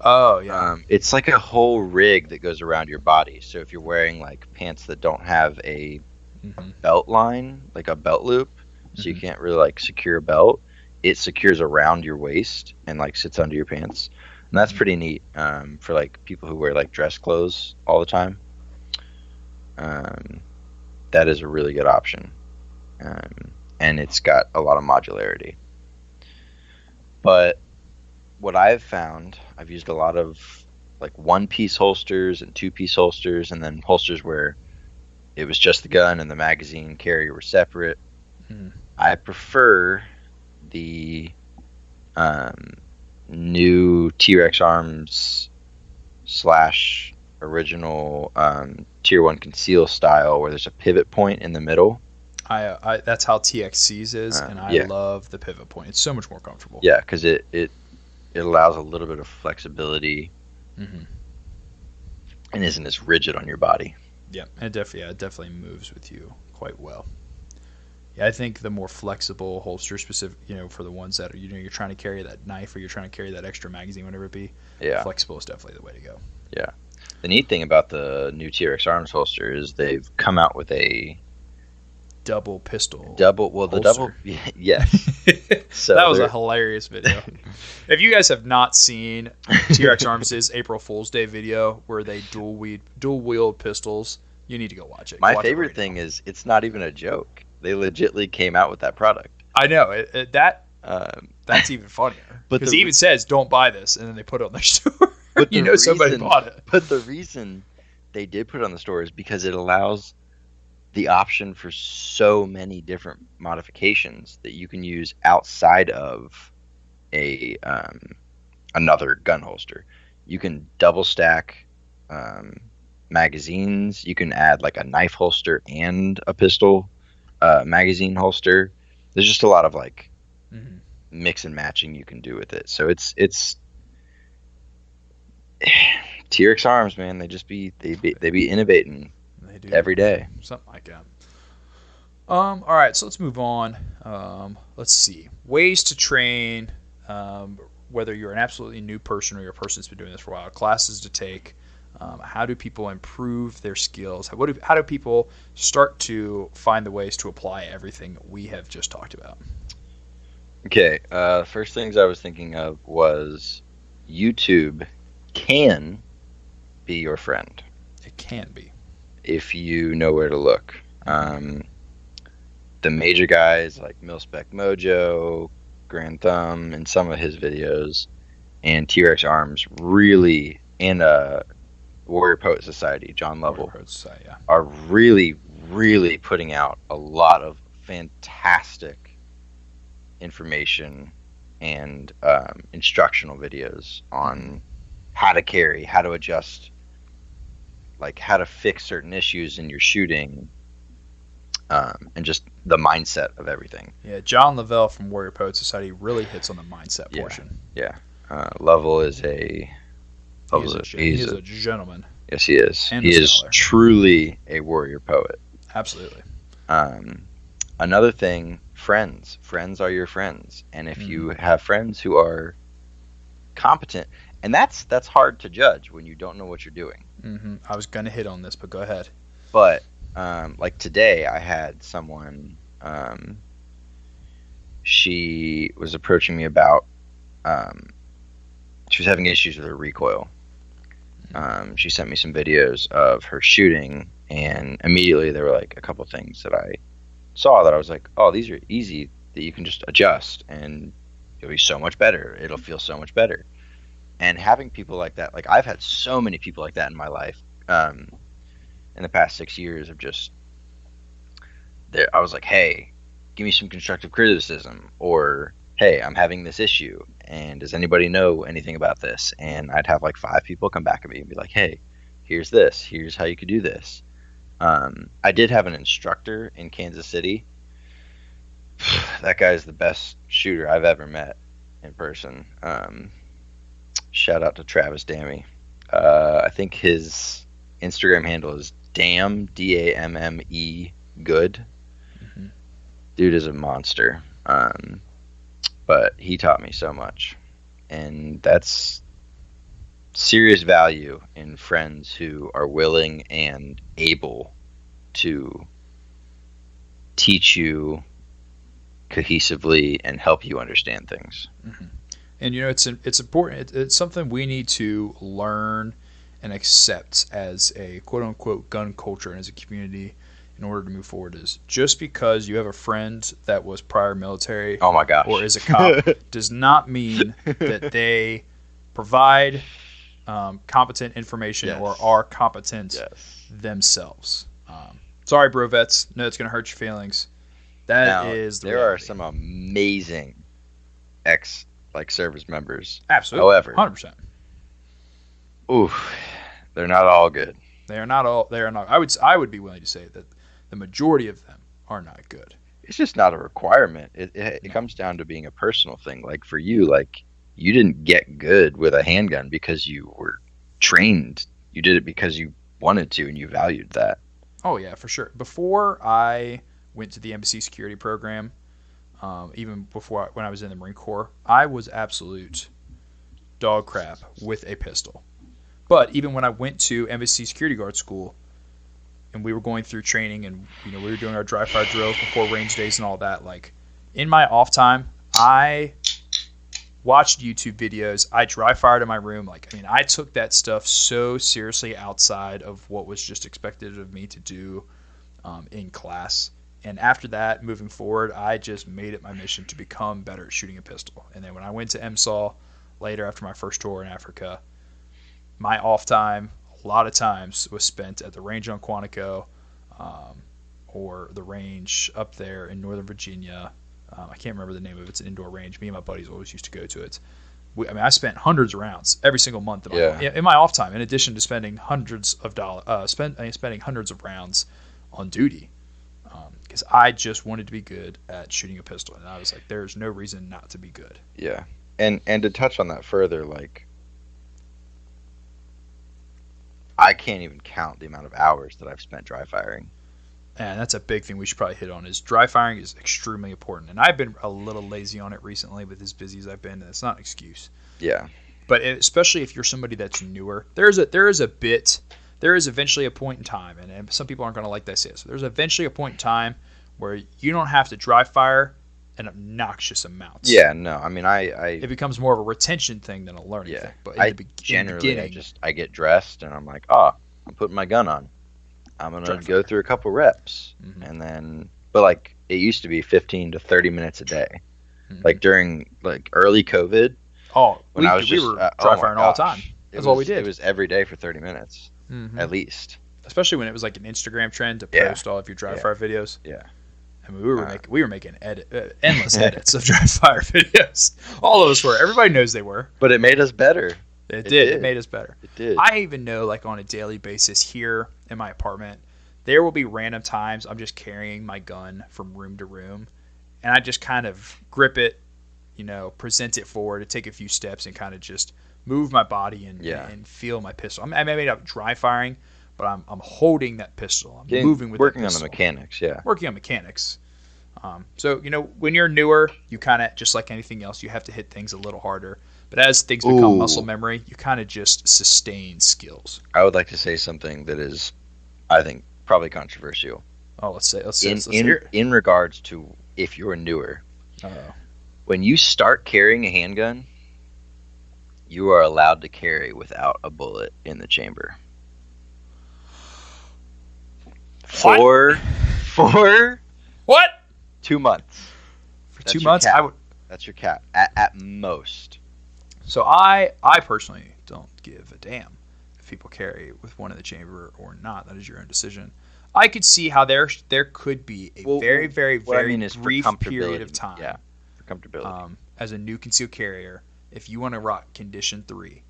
A: Oh, yeah.
C: It's like a whole rig that goes around your body. So if you're wearing pants that don't have a belt line, like a belt loop, so you can't really secure a belt, it secures around your waist and sits under your pants. And that's pretty neat for people who wear dress clothes all the time. That is a really good option. And it's got a lot of modularity. But what I've found, I've used a lot of one-piece holsters and two-piece holsters, and then holsters where it was just the gun and the magazine carrier were separate. I prefer the new T-Rex arms / original Tier 1 conceal style where there's a pivot point in the middle.
A: I that's how TXC's is, and I love the pivot point. It's so much more comfortable.
C: Yeah, because it allows a little bit of flexibility and isn't as rigid on your body.
A: Yeah, and it definitely moves with you quite well. Yeah, I think the more flexible holster specific, for the ones that are, you're trying to carry that knife or you're trying to carry that extra magazine, whatever it be. Yeah, flexible is definitely the way to go.
C: Yeah, the neat thing about the new T-Rex arms holster is they've come out with a
A: double pistol.
C: Yes. So
A: that was a hilarious video. If you guys have not seen T-Rex Arms' April Fool's Day video where they dual wield pistols, you need to go watch it.
C: My favorite thing is it's not even a joke. They legitly came out with that product.
A: I know that's even funnier because he even says, "Don't buy this," and then they put it on their store. But somebody bought it.
C: But the reason they did put it on the store is because it allows the option for so many different modifications that you can use outside of a another gun holster. You can double stack magazines. You can add a knife holster and a pistol magazine holster. There's just a lot of mix and matching you can do with it. So it's T-Rex Arms, man. They be innovating. They do every day.
A: Something like that. All right, so let's move on. Let's see. Ways to train, whether you're an absolutely new person or you're a person that's been doing this for a while. Classes to take. How do people improve their skills? How do people start to find the ways to apply everything we have just talked about?
C: Okay, first things I was thinking of was YouTube can be your friend
A: It can be.
C: if you know where to look. The major guys like Milspec Mojo, Grand Thumb, and some of his videos, and T-Rex Arms really, and Warrior Poet Society, John Lovell,
A: Yeah.
C: are really, really putting out a lot of fantastic information and instructional videos on how to carry, how to adjust, like how to fix certain issues in your shooting, and just the mindset of everything.
A: Yeah, John Lovell from Warrior Poet Society really hits on the mindset portion.
C: Yeah. Lovell is
A: He's a gentleman.
C: Yes, he is.
A: And
C: He
A: a
C: is
A: scholar.
C: truly a warrior poet.
A: Absolutely.
C: Another thing, friends. Friends are your friends. And if you have friends who are competent, and that's hard to judge when you don't know what you're doing.
A: Mm-hmm. I was going to hit on this, but go ahead.
C: But like today, I had someone. She was approaching me about. She was having issues with her recoil. She sent me some videos of her shooting, and immediately there were like a couple things that I saw that I was like, "Oh, these are easy that you can just adjust, and it'll be so much better. It'll feel so much better." And having people like that, like I've had so many people like that in my life. In the past 6 years of just there, I was like, hey, give me some constructive criticism, or hey, I'm having this issue, and does anybody know anything about this? And I'd have like 5 people come back at me and be like, hey, here's this, here's how you could do this. I did have an instructor in Kansas City. That guy is the best shooter I've ever met in person. Shout out to Travis Dammy. I think his Instagram handle is Damme, Damme good. Mm-hmm. Dude is a monster. But he taught me so much. And that's serious value in friends who are willing and able to teach you cohesively and help you understand things.
A: Mm-hmm. And it's important. It's something we need to learn and accept as a quote-unquote gun culture and as a community in order to move forward. Is just because you have a friend that was prior military,
C: oh my gosh,
A: or is a cop does not mean that they provide competent information or are competent themselves. Sorry, bro vets. No, it's going to hurt your feelings.
C: There are some amazing service members.
A: Absolutely.
C: However,
A: 100%.
C: Oof, they're not all good.
A: They are not all. They are not. I would be willing to say that the majority of them are not good.
C: It's just not a requirement. It comes down to being a personal thing. Like for you, like you didn't get good with a handgun because you were trained. You did it because you wanted to and you valued that.
A: Oh yeah, for sure. Before I went to the embassy security program, even before when I was in the Marine Corps, I was absolute dog crap with a pistol. But even when I went to embassy security guard school, and we were going through training, and we were doing our dry fire drills before range days and all that, like in my off time, I watched YouTube videos. I dry fired in my room. I took that stuff so seriously outside of what was just expected of me to do in class. And after that, moving forward, I just made it my mission to become better at shooting a pistol. And then when I went to MSOL later after my first tour in Africa, my off time, a lot of times, was spent at the range on Quantico or the range up there in Northern Virginia. I can't remember the name of it. It's an indoor range. Me and my buddies always used to go to it. I spent hundreds of rounds every single month in my off time, in addition to spending hundreds of spending hundreds of rounds on duty, because I just wanted to be good at shooting a pistol, and I was like, there's no reason not to be good.
C: Yeah, and to touch on that further, like I can't even count the amount of hours that I've spent dry firing.
A: And that's a big thing we should probably hit on, is dry firing is extremely important. And I've been a little lazy on it recently with as busy as I've been, and it's not an excuse.
C: Yeah.
A: But especially if you're somebody that's newer, there is eventually a point in time, and some people aren't going to like that. So there's eventually a point in time where you don't have to dry fire an obnoxious amount.
C: Yeah, no, I mean,
A: it becomes more of a retention thing than a learning thing. But
C: I get dressed and I'm like, I'm putting my gun on. I'm gonna go through a couple reps, and then, but like it used to be 15 to 30 minutes a day, like during like early COVID.
A: Oh, we were dry firing all the time. That's all we did.
C: It was every day for 30 minutes, at least.
A: Especially when it was like an Instagram trend to post all of your dry fire videos.
C: Yeah.
A: I mean, we were making endless edits of dry fire videos. All of us were. Everybody knows they were.
C: But it made us better.
A: It did. It made us better.
C: It did.
A: I even know, like on a daily basis here in my apartment, there will be random times I'm just carrying my gun from room to room, and I just kind of grip it, present it forward, to take a few steps, and kind of just move my body and feel my pistol. I may not dry firing, but I'm holding that pistol. I'm moving with
C: working
A: that
C: on the mechanics. Yeah,
A: working on mechanics. So when you're newer, you kind of, just like anything else, you have to hit things a little harder. But as things become muscle memory, you kind of just sustain skills.
C: I would like to say something that is, I think, probably controversial.
A: Oh, let's hear it.
C: In regards to if you're newer, when you start carrying a handgun, you are allowed to carry without a bullet in the chamber. For
A: what?
C: 2 months.
A: For 2 months, I would.
C: That's your cap at most.
A: So I personally don't give a damn if people carry with one in the chamber or not. That is your own decision. I could see how there could be a very brief period of time.
C: Yeah, for comfortability.
A: As a new concealed carrier, if you want to rock Condition 3,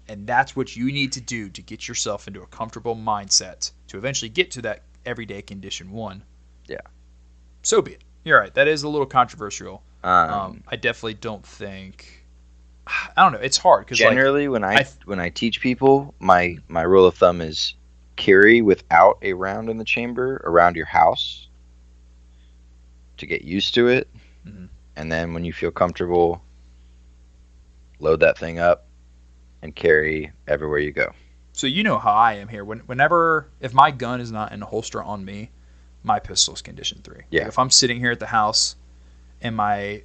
A: and that's what you need to do to get yourself into a comfortable mindset to eventually get to that everyday Condition 1.
C: Yeah.
A: So be it. You're right. That is a little controversial. I definitely don't think. I don't know. It's hard because
C: generally when I teach people, my rule of thumb is carry without a round in the chamber around your house to get used to it, and then when you feel comfortable, load that thing up and carry everywhere you go.
A: So you know how I am here. If my gun is not in a holster on me, my pistol is Condition 3.
C: Yeah.
A: Like if I'm sitting here at the house and my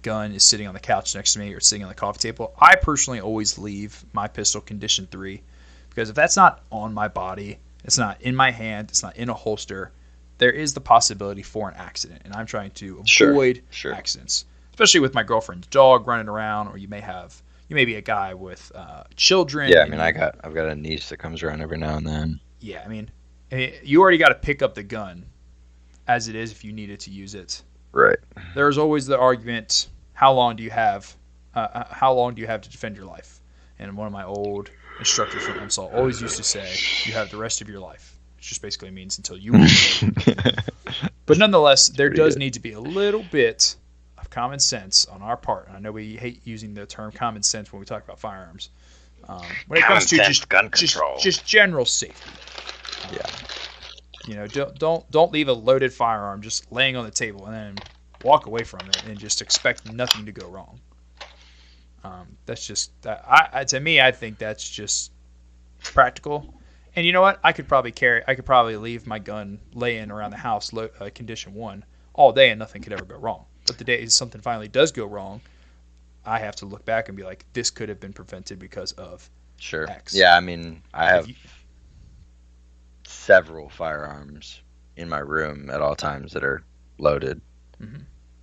A: gun is sitting on the couch next to me or sitting on the coffee table, I personally always leave my pistol Condition 3, because if that's not on my body, it's not in my hand, it's not in a holster, there is the possibility for an accident, and I'm trying to avoid accidents, especially with my girlfriend's dog running around, or you may be a guy with children.
C: Yeah, I mean, I've got a niece that comes around every now and then.
A: Yeah, I mean, you already got to pick up the gun as it is if you needed to use it.
C: Right.
A: There's always the argument: how long do you have? How long do you have to defend your life? And one of my old instructors from MSAL always used to say, "You have the rest of your life." Which just basically means until you. But nonetheless, there does need to be a little bit of common sense on our part. And I know we hate using the term common sense when we talk about firearms. When it comes to just general safety.
C: Yeah.
A: Don't leave a loaded firearm just laying on the table and then walk away from it and just expect nothing to go wrong. That's just to me, I think that's just practical. And you know what? I could probably leave my gun laying around the house, Condition 1, all day, and nothing could ever go wrong. But the day something finally does go wrong, I have to look back and be like, this could have been prevented because of X.
C: Yeah, I mean, I have several firearms in my room at all times that are loaded,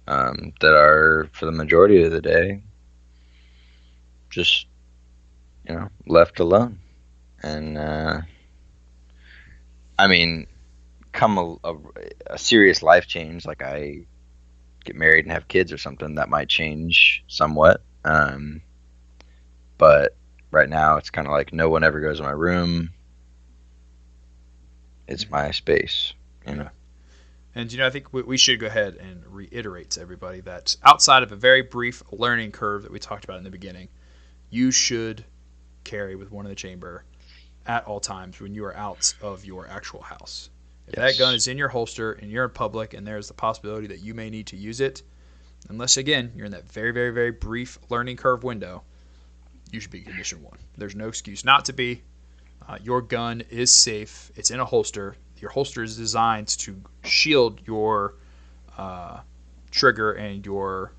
C: that are, for the majority of the day, just, left alone. And, I mean, come a serious life change, like I get married and have kids or something, that might change somewhat. But right now it's kind of like no one ever goes in my room. It's my space,
A: And, I think we should go ahead and reiterate to everybody that outside of a very brief learning curve that we talked about in the beginning, you should carry with one in the chamber at all times when you are out of your actual house. If that gun is in your holster and you're in public and there's the possibility that you may need to use it, unless, again, you're in that very, very, very brief learning curve window, you should be condition 1. There's no excuse not to be. Your gun is safe. It's in a holster. Your holster is designed to shield your trigger and your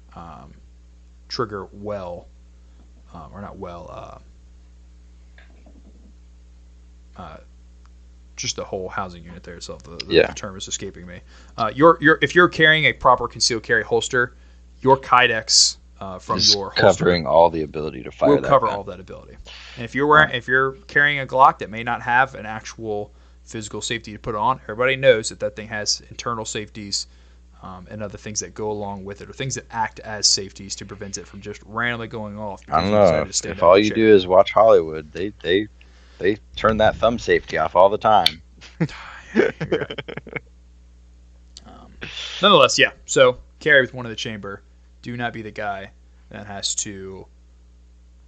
A: trigger well, or not well, just the whole housing unit there itself. The term is escaping me. If you're carrying a proper concealed carry holster, your Kydex from your holster
C: covering all the ability to fire.
A: Will cover all that ability. And if you're carrying a Glock that may not have an actual physical safety to put on, everybody knows that thing has internal safeties and other things that go along with it, or things that act as safeties to prevent it from just randomly going off.
C: I don't know. If all you do is watch Hollywood, they turn that thumb safety off all the time.
A: Nonetheless, yeah. So carry with one in the chamber. Do not be the guy that has to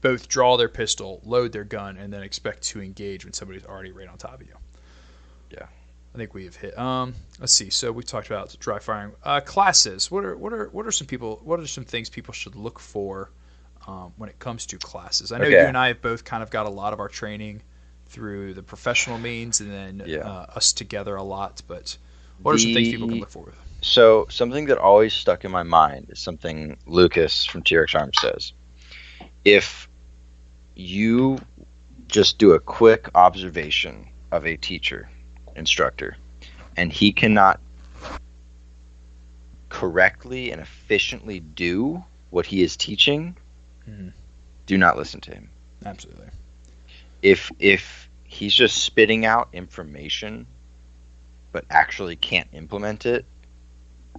A: both draw their pistol, load their gun, and then expect to engage when somebody's already right on top of you.
C: Yeah.
A: I think we have hit. Let's see. So we talked about dry firing. Classes. What are some things people should look for when it comes to classes? I know you and I have both kind of got a lot of our training through the professional means, and then us together a lot. But what are some things people can look for?
C: So something that always stuck in my mind is something Lucas from TRX Arms says. If you just do a quick observation of a instructor, and he cannot correctly and efficiently do what he is teaching, do not listen to him.
A: Absolutely.
C: If he's just spitting out information but actually can't implement it,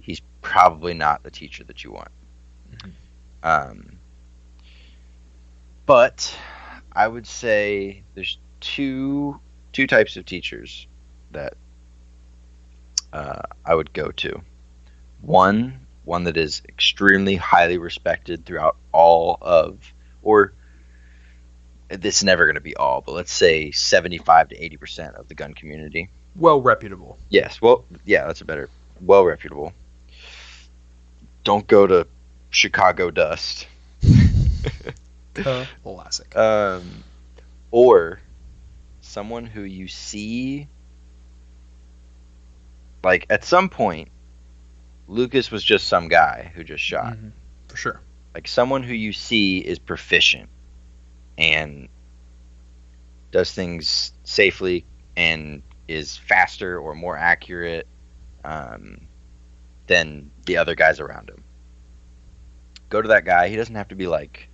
C: he's probably not the teacher that you want. But I would say there's two types of teachers that I would go to. One that is extremely highly respected throughout all of, or this is never going to be all, but let's say 75 to 80% of the gun community.
A: Well reputable.
C: Yes. Well, yeah, that's a better. Well reputable. Don't go to Chicago Dust.
A: Classic.
C: Or someone who you see, like at some point, Lucas was just some guy who just shot.
A: For sure.
C: Like someone who you see is proficient and does things safely and is faster or more accurate than the other guys around him. Go to that guy. He doesn't have to be like,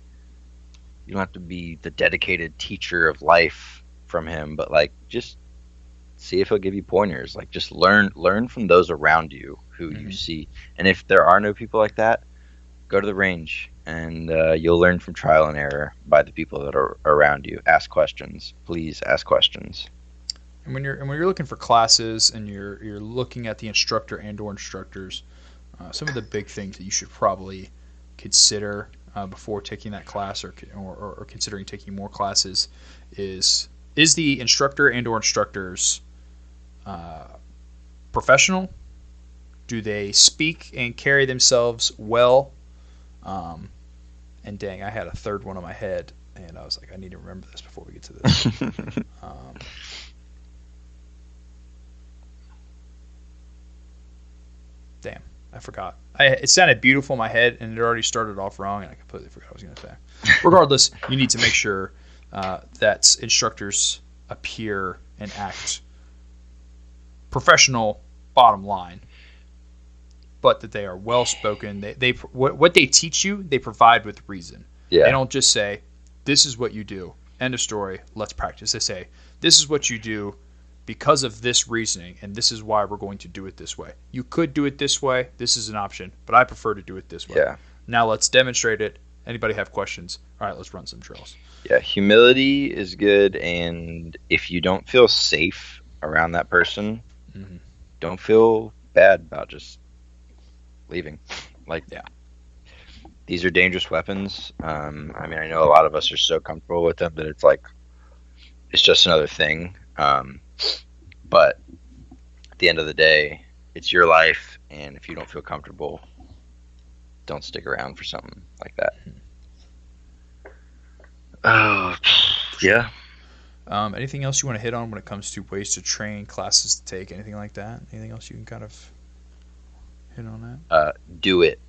C: you don't have to be the dedicated teacher of life from him, but like just see if he'll give you pointers. Like just learn from those around you who you see. And if there are no people like that, go to the range and you'll learn from trial and error by the people that are around you. Ask questions. Please ask questions.
A: And when you're looking for classes and you're looking at the instructor and/or instructors, some of the big things that you should probably consider before taking that class or considering taking more classes is the instructor and/or instructors professional? Do they speak and carry themselves well? And dang, I had a third one on my head, and I was like, I need to remember this before we get to this. Damn, I forgot. It sounded beautiful in my head, and it already started off wrong, and I completely forgot what I was going to say. Regardless, you need to make sure that instructors appear and act professional, bottom line, but that they are well-spoken. What they teach you, they provide with reason.
C: Yeah.
A: They don't just say, this is what you do, end of story, let's practice. They say, this is what you do because of this reasoning, and this is why we're going to do it this way. You could do it this way. This is an option, but I prefer to do it this way.
C: Yeah.
A: Now let's demonstrate it. Anybody have questions? All right, let's run some drills.
C: Yeah, humility is good, and if you don't feel safe around that person, don't feel bad about just leaving. These are dangerous weapons. I mean, I know a lot of us are so comfortable with them that it's like, it's just another thing. But at the end of the day, it's your life, and if you don't feel comfortable, don't stick around for something like that. Oh, yeah.
A: Anything else you want to hit on when it comes to ways to train, classes to take, anything like that? Anything else you can kind of hit on that?
C: Do it.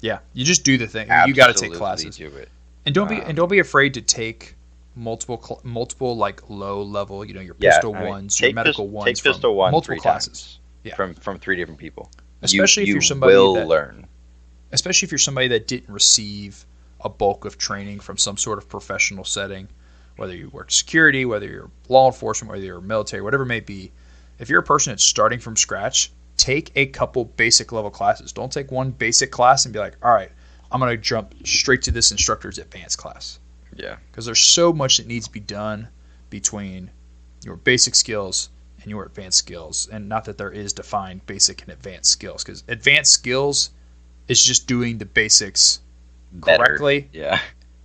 A: Yeah, you just do the thing. You got to take classes,
C: Do it.
A: and don't be afraid to take multiple like low level. Your pistol ones, your medical ones,
C: take pistol one
A: multiple
C: 3
A: classes.
C: Yeah, from 3 different people.
A: Especially if
C: you
A: you're somebody
C: will
A: that
C: learn.
A: Especially if you're somebody that didn't receive a bulk of training from some sort of professional setting, whether you work security, whether you're law enforcement, whether you're military, whatever it may be. If you're a person that's starting from scratch, take a couple basic level classes. Don't take one basic class and be like, all right, I'm going to jump straight to this instructor's advanced class.
C: Yeah.
A: Because there's so much that needs to be done between your basic skills and your advanced skills. And not that there is defined basic and advanced skills, because advanced skills is just doing the basics correctly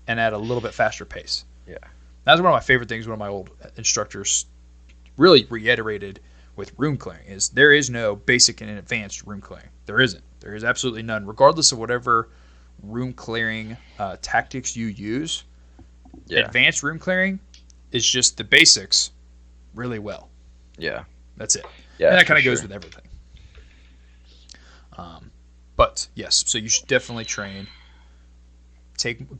A: and at a little bit faster pace.
C: Yeah.
A: That's one of my favorite things one of my old instructors really reiterated with room clearing is there is no basic and advanced room clearing. There isn't. There is absolutely none. Regardless of whatever room clearing tactics you use, advanced room clearing is just the basics really well.
C: Yeah.
A: That's it.
C: Yeah,
A: and that kind of goes with everything. But yes, so you should definitely train.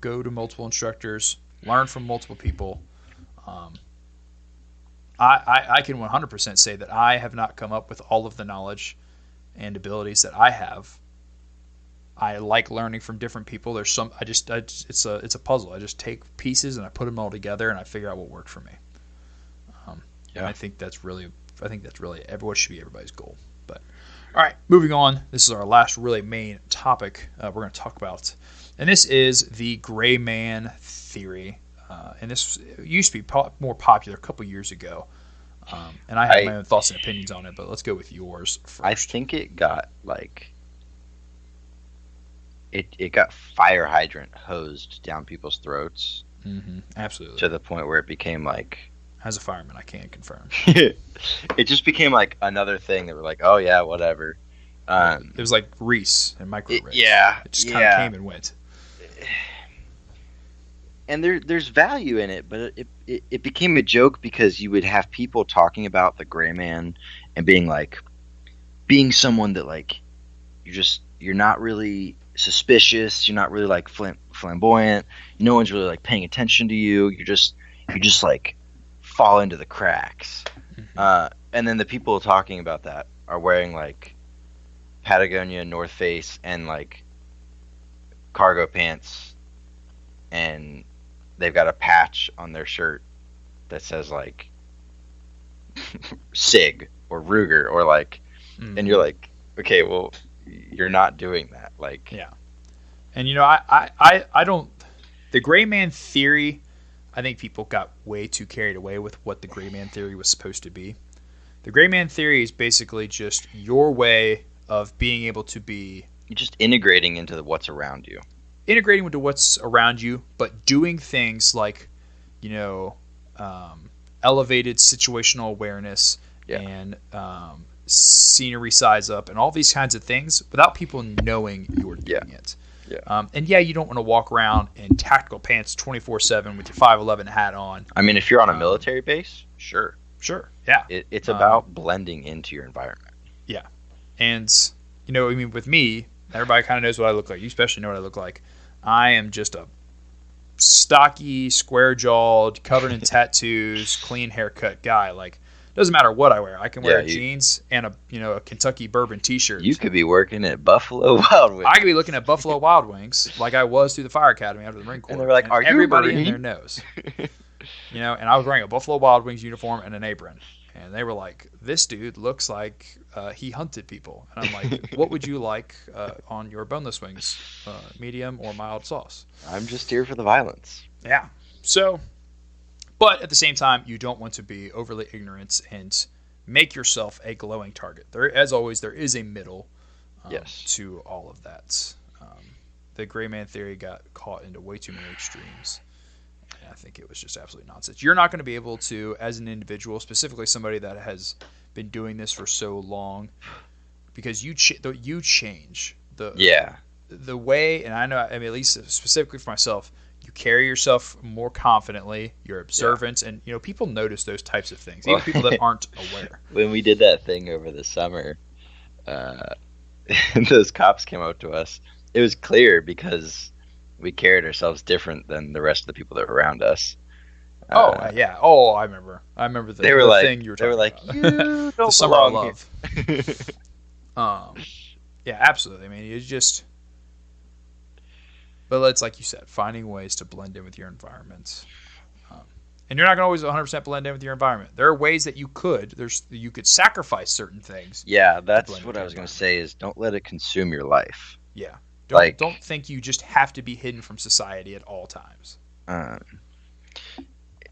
A: Go to multiple instructors, learn from multiple people. I can 100% say that I have not come up with all of the knowledge and abilities that I have. I like learning from different people. There's it's a puzzle. I just take pieces and I put them all together and I figure out what worked for me. I think that's really what should be everybody's goal. But all right, moving on. This is our last really main topic we're going to talk about, and this is the gray man theory. And this used to be more popular a couple years ago. And I have my own thoughts and opinions on it, but let's go with yours first.
C: I think it got it got fire hydrant hosed down people's throats.
A: Mm-hmm, absolutely.
C: To the point where it became like...
A: As a fireman, I can confirm.
C: It just became like another thing that we're like, oh yeah, whatever.
A: It was like Reese and micro Reese. It just kind of came and went.
C: And there's value in it, but it became a joke because you would have people talking about the gray man and being someone that like you're not really suspicious, you're not really like flamboyant, no one's really like paying attention to you, you just like fall into the cracks. Mm-hmm. And then the people talking about that are wearing like Patagonia, North Face, and like cargo pants, and they've got a patch on their shirt that says like SIG or Ruger or like, and you're like, okay, well, you're not doing that. Like,
A: yeah. And I don't, the gray man theory, I think people got way too carried away with what the gray man theory was supposed to be. The gray man theory is basically just your way of being able to be...
C: You're just integrating into what's around you.
A: Integrating into what's around you, but doing things like, elevated situational awareness and scenery size up and all these kinds of things without people knowing you're doing it. Yeah. And you don't want to walk around in tactical pants 24/7 with your 511 hat on.
C: I mean, if you're on a military base, sure.
A: Yeah.
C: It's about blending into your environment.
A: Yeah. And, with me, everybody kind of knows what I look like. You especially know what I look like. I am just a stocky, square-jawed, covered in tattoos, clean haircut guy. Like, doesn't matter what I wear. I can wear jeans and a Kentucky bourbon T-shirt.
C: You could be working at Buffalo Wild Wings.
A: I could be looking at Buffalo Wild Wings like I was through the fire academy after the Marine Corps.
C: And they were like, "Are you
A: everybody
C: Marine?"
A: in there knows. And I was wearing a Buffalo Wild Wings uniform and an apron. And they were like, this dude looks like he hunted people. And I'm like, what would you like on your boneless wings? Medium or mild sauce?
C: I'm just here for the violence.
A: Yeah. So, but at the same time, you don't want to be overly ignorant and make yourself a glowing target. As always, there is a middle to all of that. The gray man theory got caught into way too many extremes. I think it was just absolutely nonsense. You're not going to be able to, as an individual, specifically somebody that has been doing this for so long, because you change the way, and I know, at least specifically for myself, you carry yourself more confidently, you're observant, and people notice those types of things, even people that aren't aware.
C: When we did that thing over the summer, those cops came up to us. It was clear because we carried ourselves different than the rest of the people that were around us.
A: Yeah. Oh, I remember.
C: They were like,
A: thing you were talking about.
C: you don't
A: the summer of
C: belong
A: love. Yeah, absolutely. I mean, it's just, but it's like you said, finding ways to blend in with your environment. And you're not going to always 100% blend in with your environment. There are ways that you could. You could sacrifice certain things.
C: Yeah, that's what I was going to say is don't let it consume your life.
A: Yeah. Don't think you just have to be hidden from society at all times.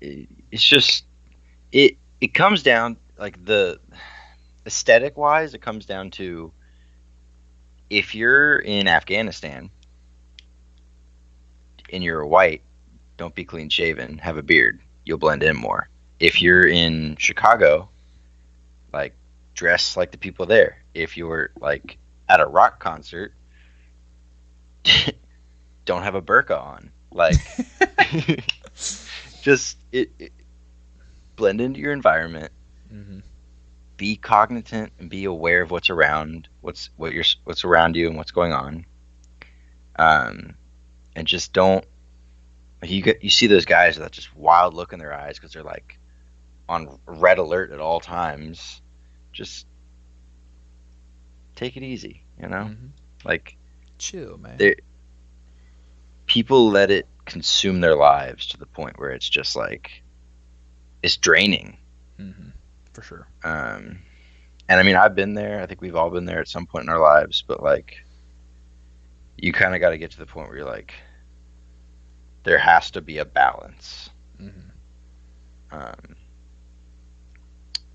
C: It's just it comes down, like, the aesthetic wise, it comes down to, if you're in Afghanistan and you're white, don't be clean shaven, have a beard, you'll blend in more. If you're in Chicago, like, dress like the people there. If you're like at a rock concert, don't have a burqa on. Like, just blend into your environment.
A: Mm-hmm.
C: Be cognizant and be aware of what's around, what's around you and what's going on. And just don't. You see those guys with that just wild look in their eyes because they're like on red alert at all times. Just take it easy,
A: Mm-hmm.
C: Like,
A: chill, man.
C: People let it consume their lives to the point where it's just like, it's draining.
A: Mm-hmm. For sure.
C: And I mean, I've been there. I think we've all been there at some point in our lives. But, like, you kind of got to get to the point where you're like, there has to be a balance.
A: Mm-hmm.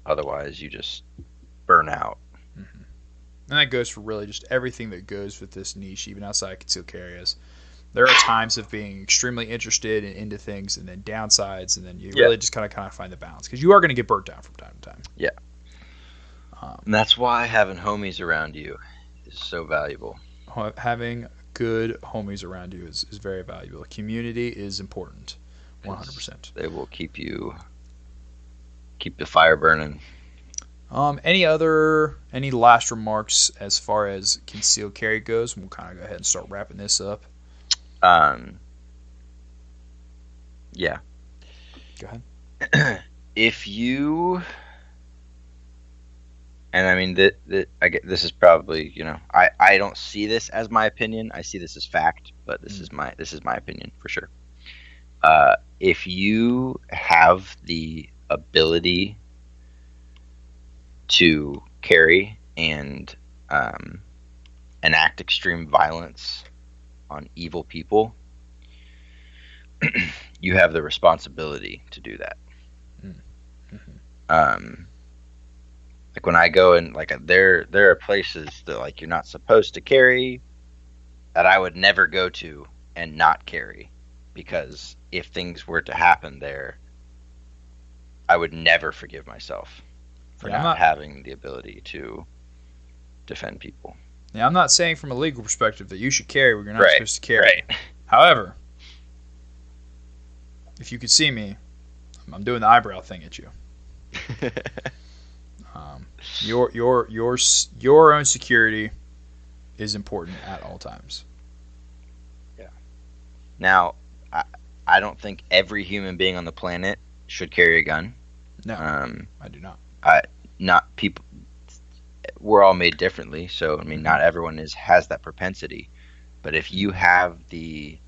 C: Otherwise, you just burn out.
A: Mm-hmm. And that goes for really just everything that goes with this niche, even outside concealed carry. There are times of being extremely interested and into things, and then downsides, and then you really just kind of find the balance, because you are going to get burnt down from time to time.
C: Yeah. And that's why having homies around you is so valuable.
A: Having good homies around you is very valuable. Community is important, 100%.
C: They will keep the fire burning.
A: Any last remarks as far as concealed carry goes? We'll kind of go ahead and start wrapping this up.
C: Yeah.
A: Go ahead.
C: If you, and I mean I get, this is probably, I don't see this as my opinion. I see this as fact, but this is my opinion for sure. If you have the ability to carry and enact extreme violence on evil people, you have the responsibility to do that.
A: Mm-hmm.
C: Like, when I go and, like, there are places that, like, you're not supposed to carry, that I would never go to and not carry, because if things were to happen there, I would never forgive myself for not having the ability to defend people.
A: Yeah, I'm not saying from a legal perspective that you should carry where you're not supposed to carry.
C: Right.
A: However, if you could see me, I'm doing the eyebrow thing at you. Your own security is important at all times.
C: Yeah. Now, I don't think every human being on the planet should carry a gun.
A: No, I do not.
C: Not people. We're all made differently, so I mean, not everyone has that propensity. But if you have the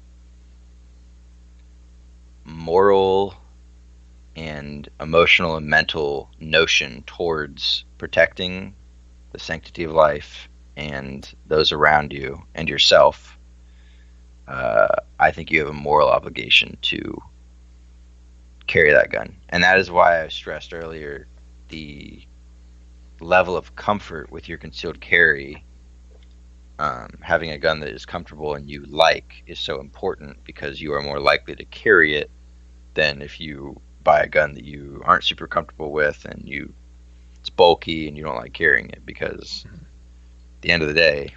C: moral and emotional and mental notion towards protecting the sanctity of life and those around you and yourself, I think you have a moral obligation to carry that gun. And that is why I stressed earlier the level of comfort with your concealed carry. Having a gun that is comfortable and you like is so important, because you are more likely to carry it than if you buy a gun that you aren't super comfortable with and it's bulky and you don't like carrying it, because at the end of the day,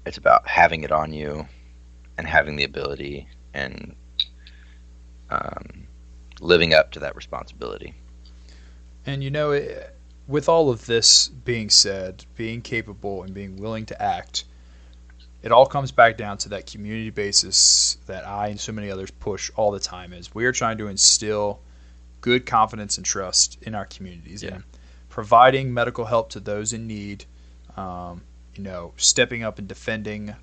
C: it's about having it on you and having the ability and living up to that responsibility.
A: And with all of this being said, being capable and being willing to act, it all comes back down to that community basis that I and so many others push all the time. Is we are trying to instill good confidence and trust in our communities, and providing medical help to those in need, stepping up and defending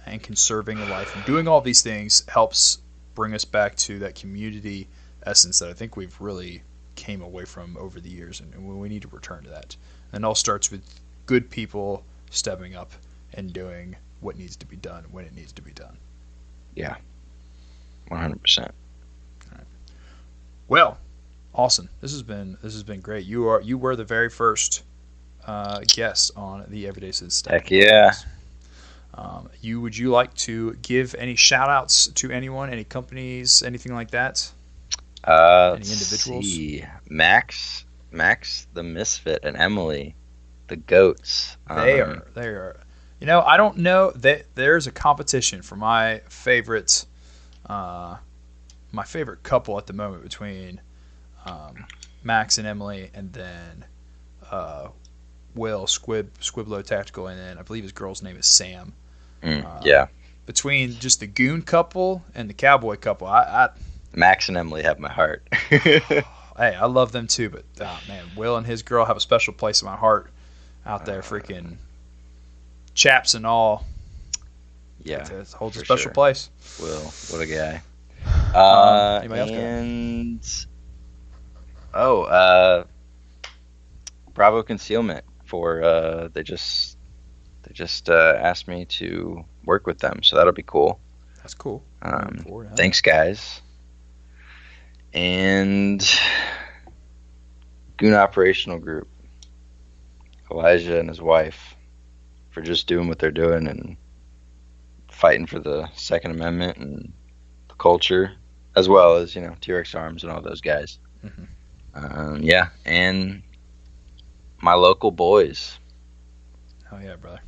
A: and conserving a life, and doing all these things helps bring us back to that community essence that I think we've really came away from over the years, and we need to return to that. And it all starts with good people stepping up and doing what needs to be done when it needs to be done.
C: Yeah, 100%.
A: Well, Austin, this has been great. You were the very first guest on the Everyday Citizen.
C: Heck yeah.
A: Would you like to give any shout outs to anyone, any companies, anything like that? Any individuals?
C: See. Max the Misfit, and Emily the Goats.
A: They are. I don't know that there's a competition for my favorite couple at the moment between Max and Emily, and then Will Squiblo Tactical, and then I believe his girl's name is Sam.
C: Yeah.
A: Between just the Goon couple and the Cowboy couple,
C: Max and Emily have my heart.
A: Hey, I love them too, but man, Will and his girl have a special place in my heart out there, freaking chaps and all.
C: Yeah,
A: it holds a special place.
C: Will, what a guy.
A: Anybody
C: else? Bravo Concealment for they just asked me to work with them, so that'll be cool.
A: That's cool.
C: Thanks, guys. And Goon Operational Group, Elijah and his wife, for just doing what they're doing and fighting for the Second Amendment and the culture, as well as T-Rex Arms and all those guys.
A: Mm-hmm.
C: And my local boys.
A: Oh yeah, brother.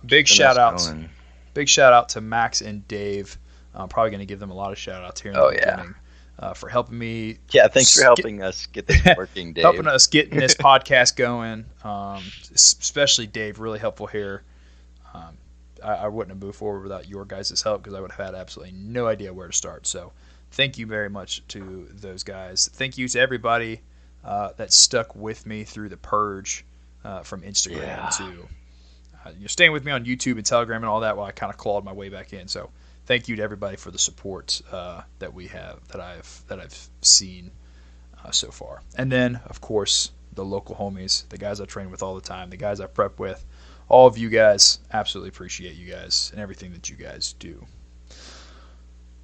A: Big shout out to Max and Dave. I'm probably going to give them a lot of shout outs here in the beginning. For helping me.
C: Yeah, thanks for helping us get this working, Dave.
A: Helping us getting this podcast going. Especially Dave, really helpful here. I wouldn't have moved forward without your guys' help, because I would have had absolutely no idea where to start. So thank you very much to those guys. Thank you to everybody that stuck with me through the purge from Instagram to staying with me on YouTube and Telegram and all that while I kind of clawed my way back in. So thank you to everybody for the support that we have, that I've seen so far. And then, of course, the local homies, the guys I train with all the time, the guys I prep with, all of you guys. Absolutely appreciate you guys and everything that you guys do.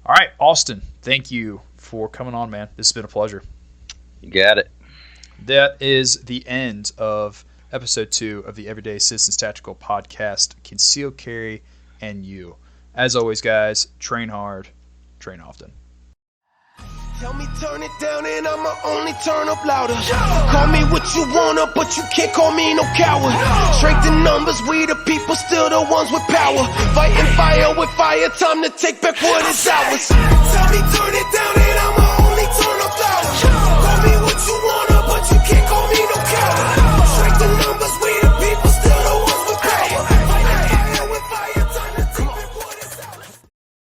A: All right, Austin, thank you for coming on, man. This has been a pleasure.
C: You got it.
A: That is the end of episode 2 of the Everyday Citizens Tactical Podcast, Conceal Carry and You. As always, guys, train hard, train often.
B: Tell me turn it down and I'ma only turn up louder. Call me what you wanna, but you can't call me no coward. Strength in numbers, we the people, still the ones with power. Fighting fire with fire, time to take back what is ours. Tell me turn it down and I'ma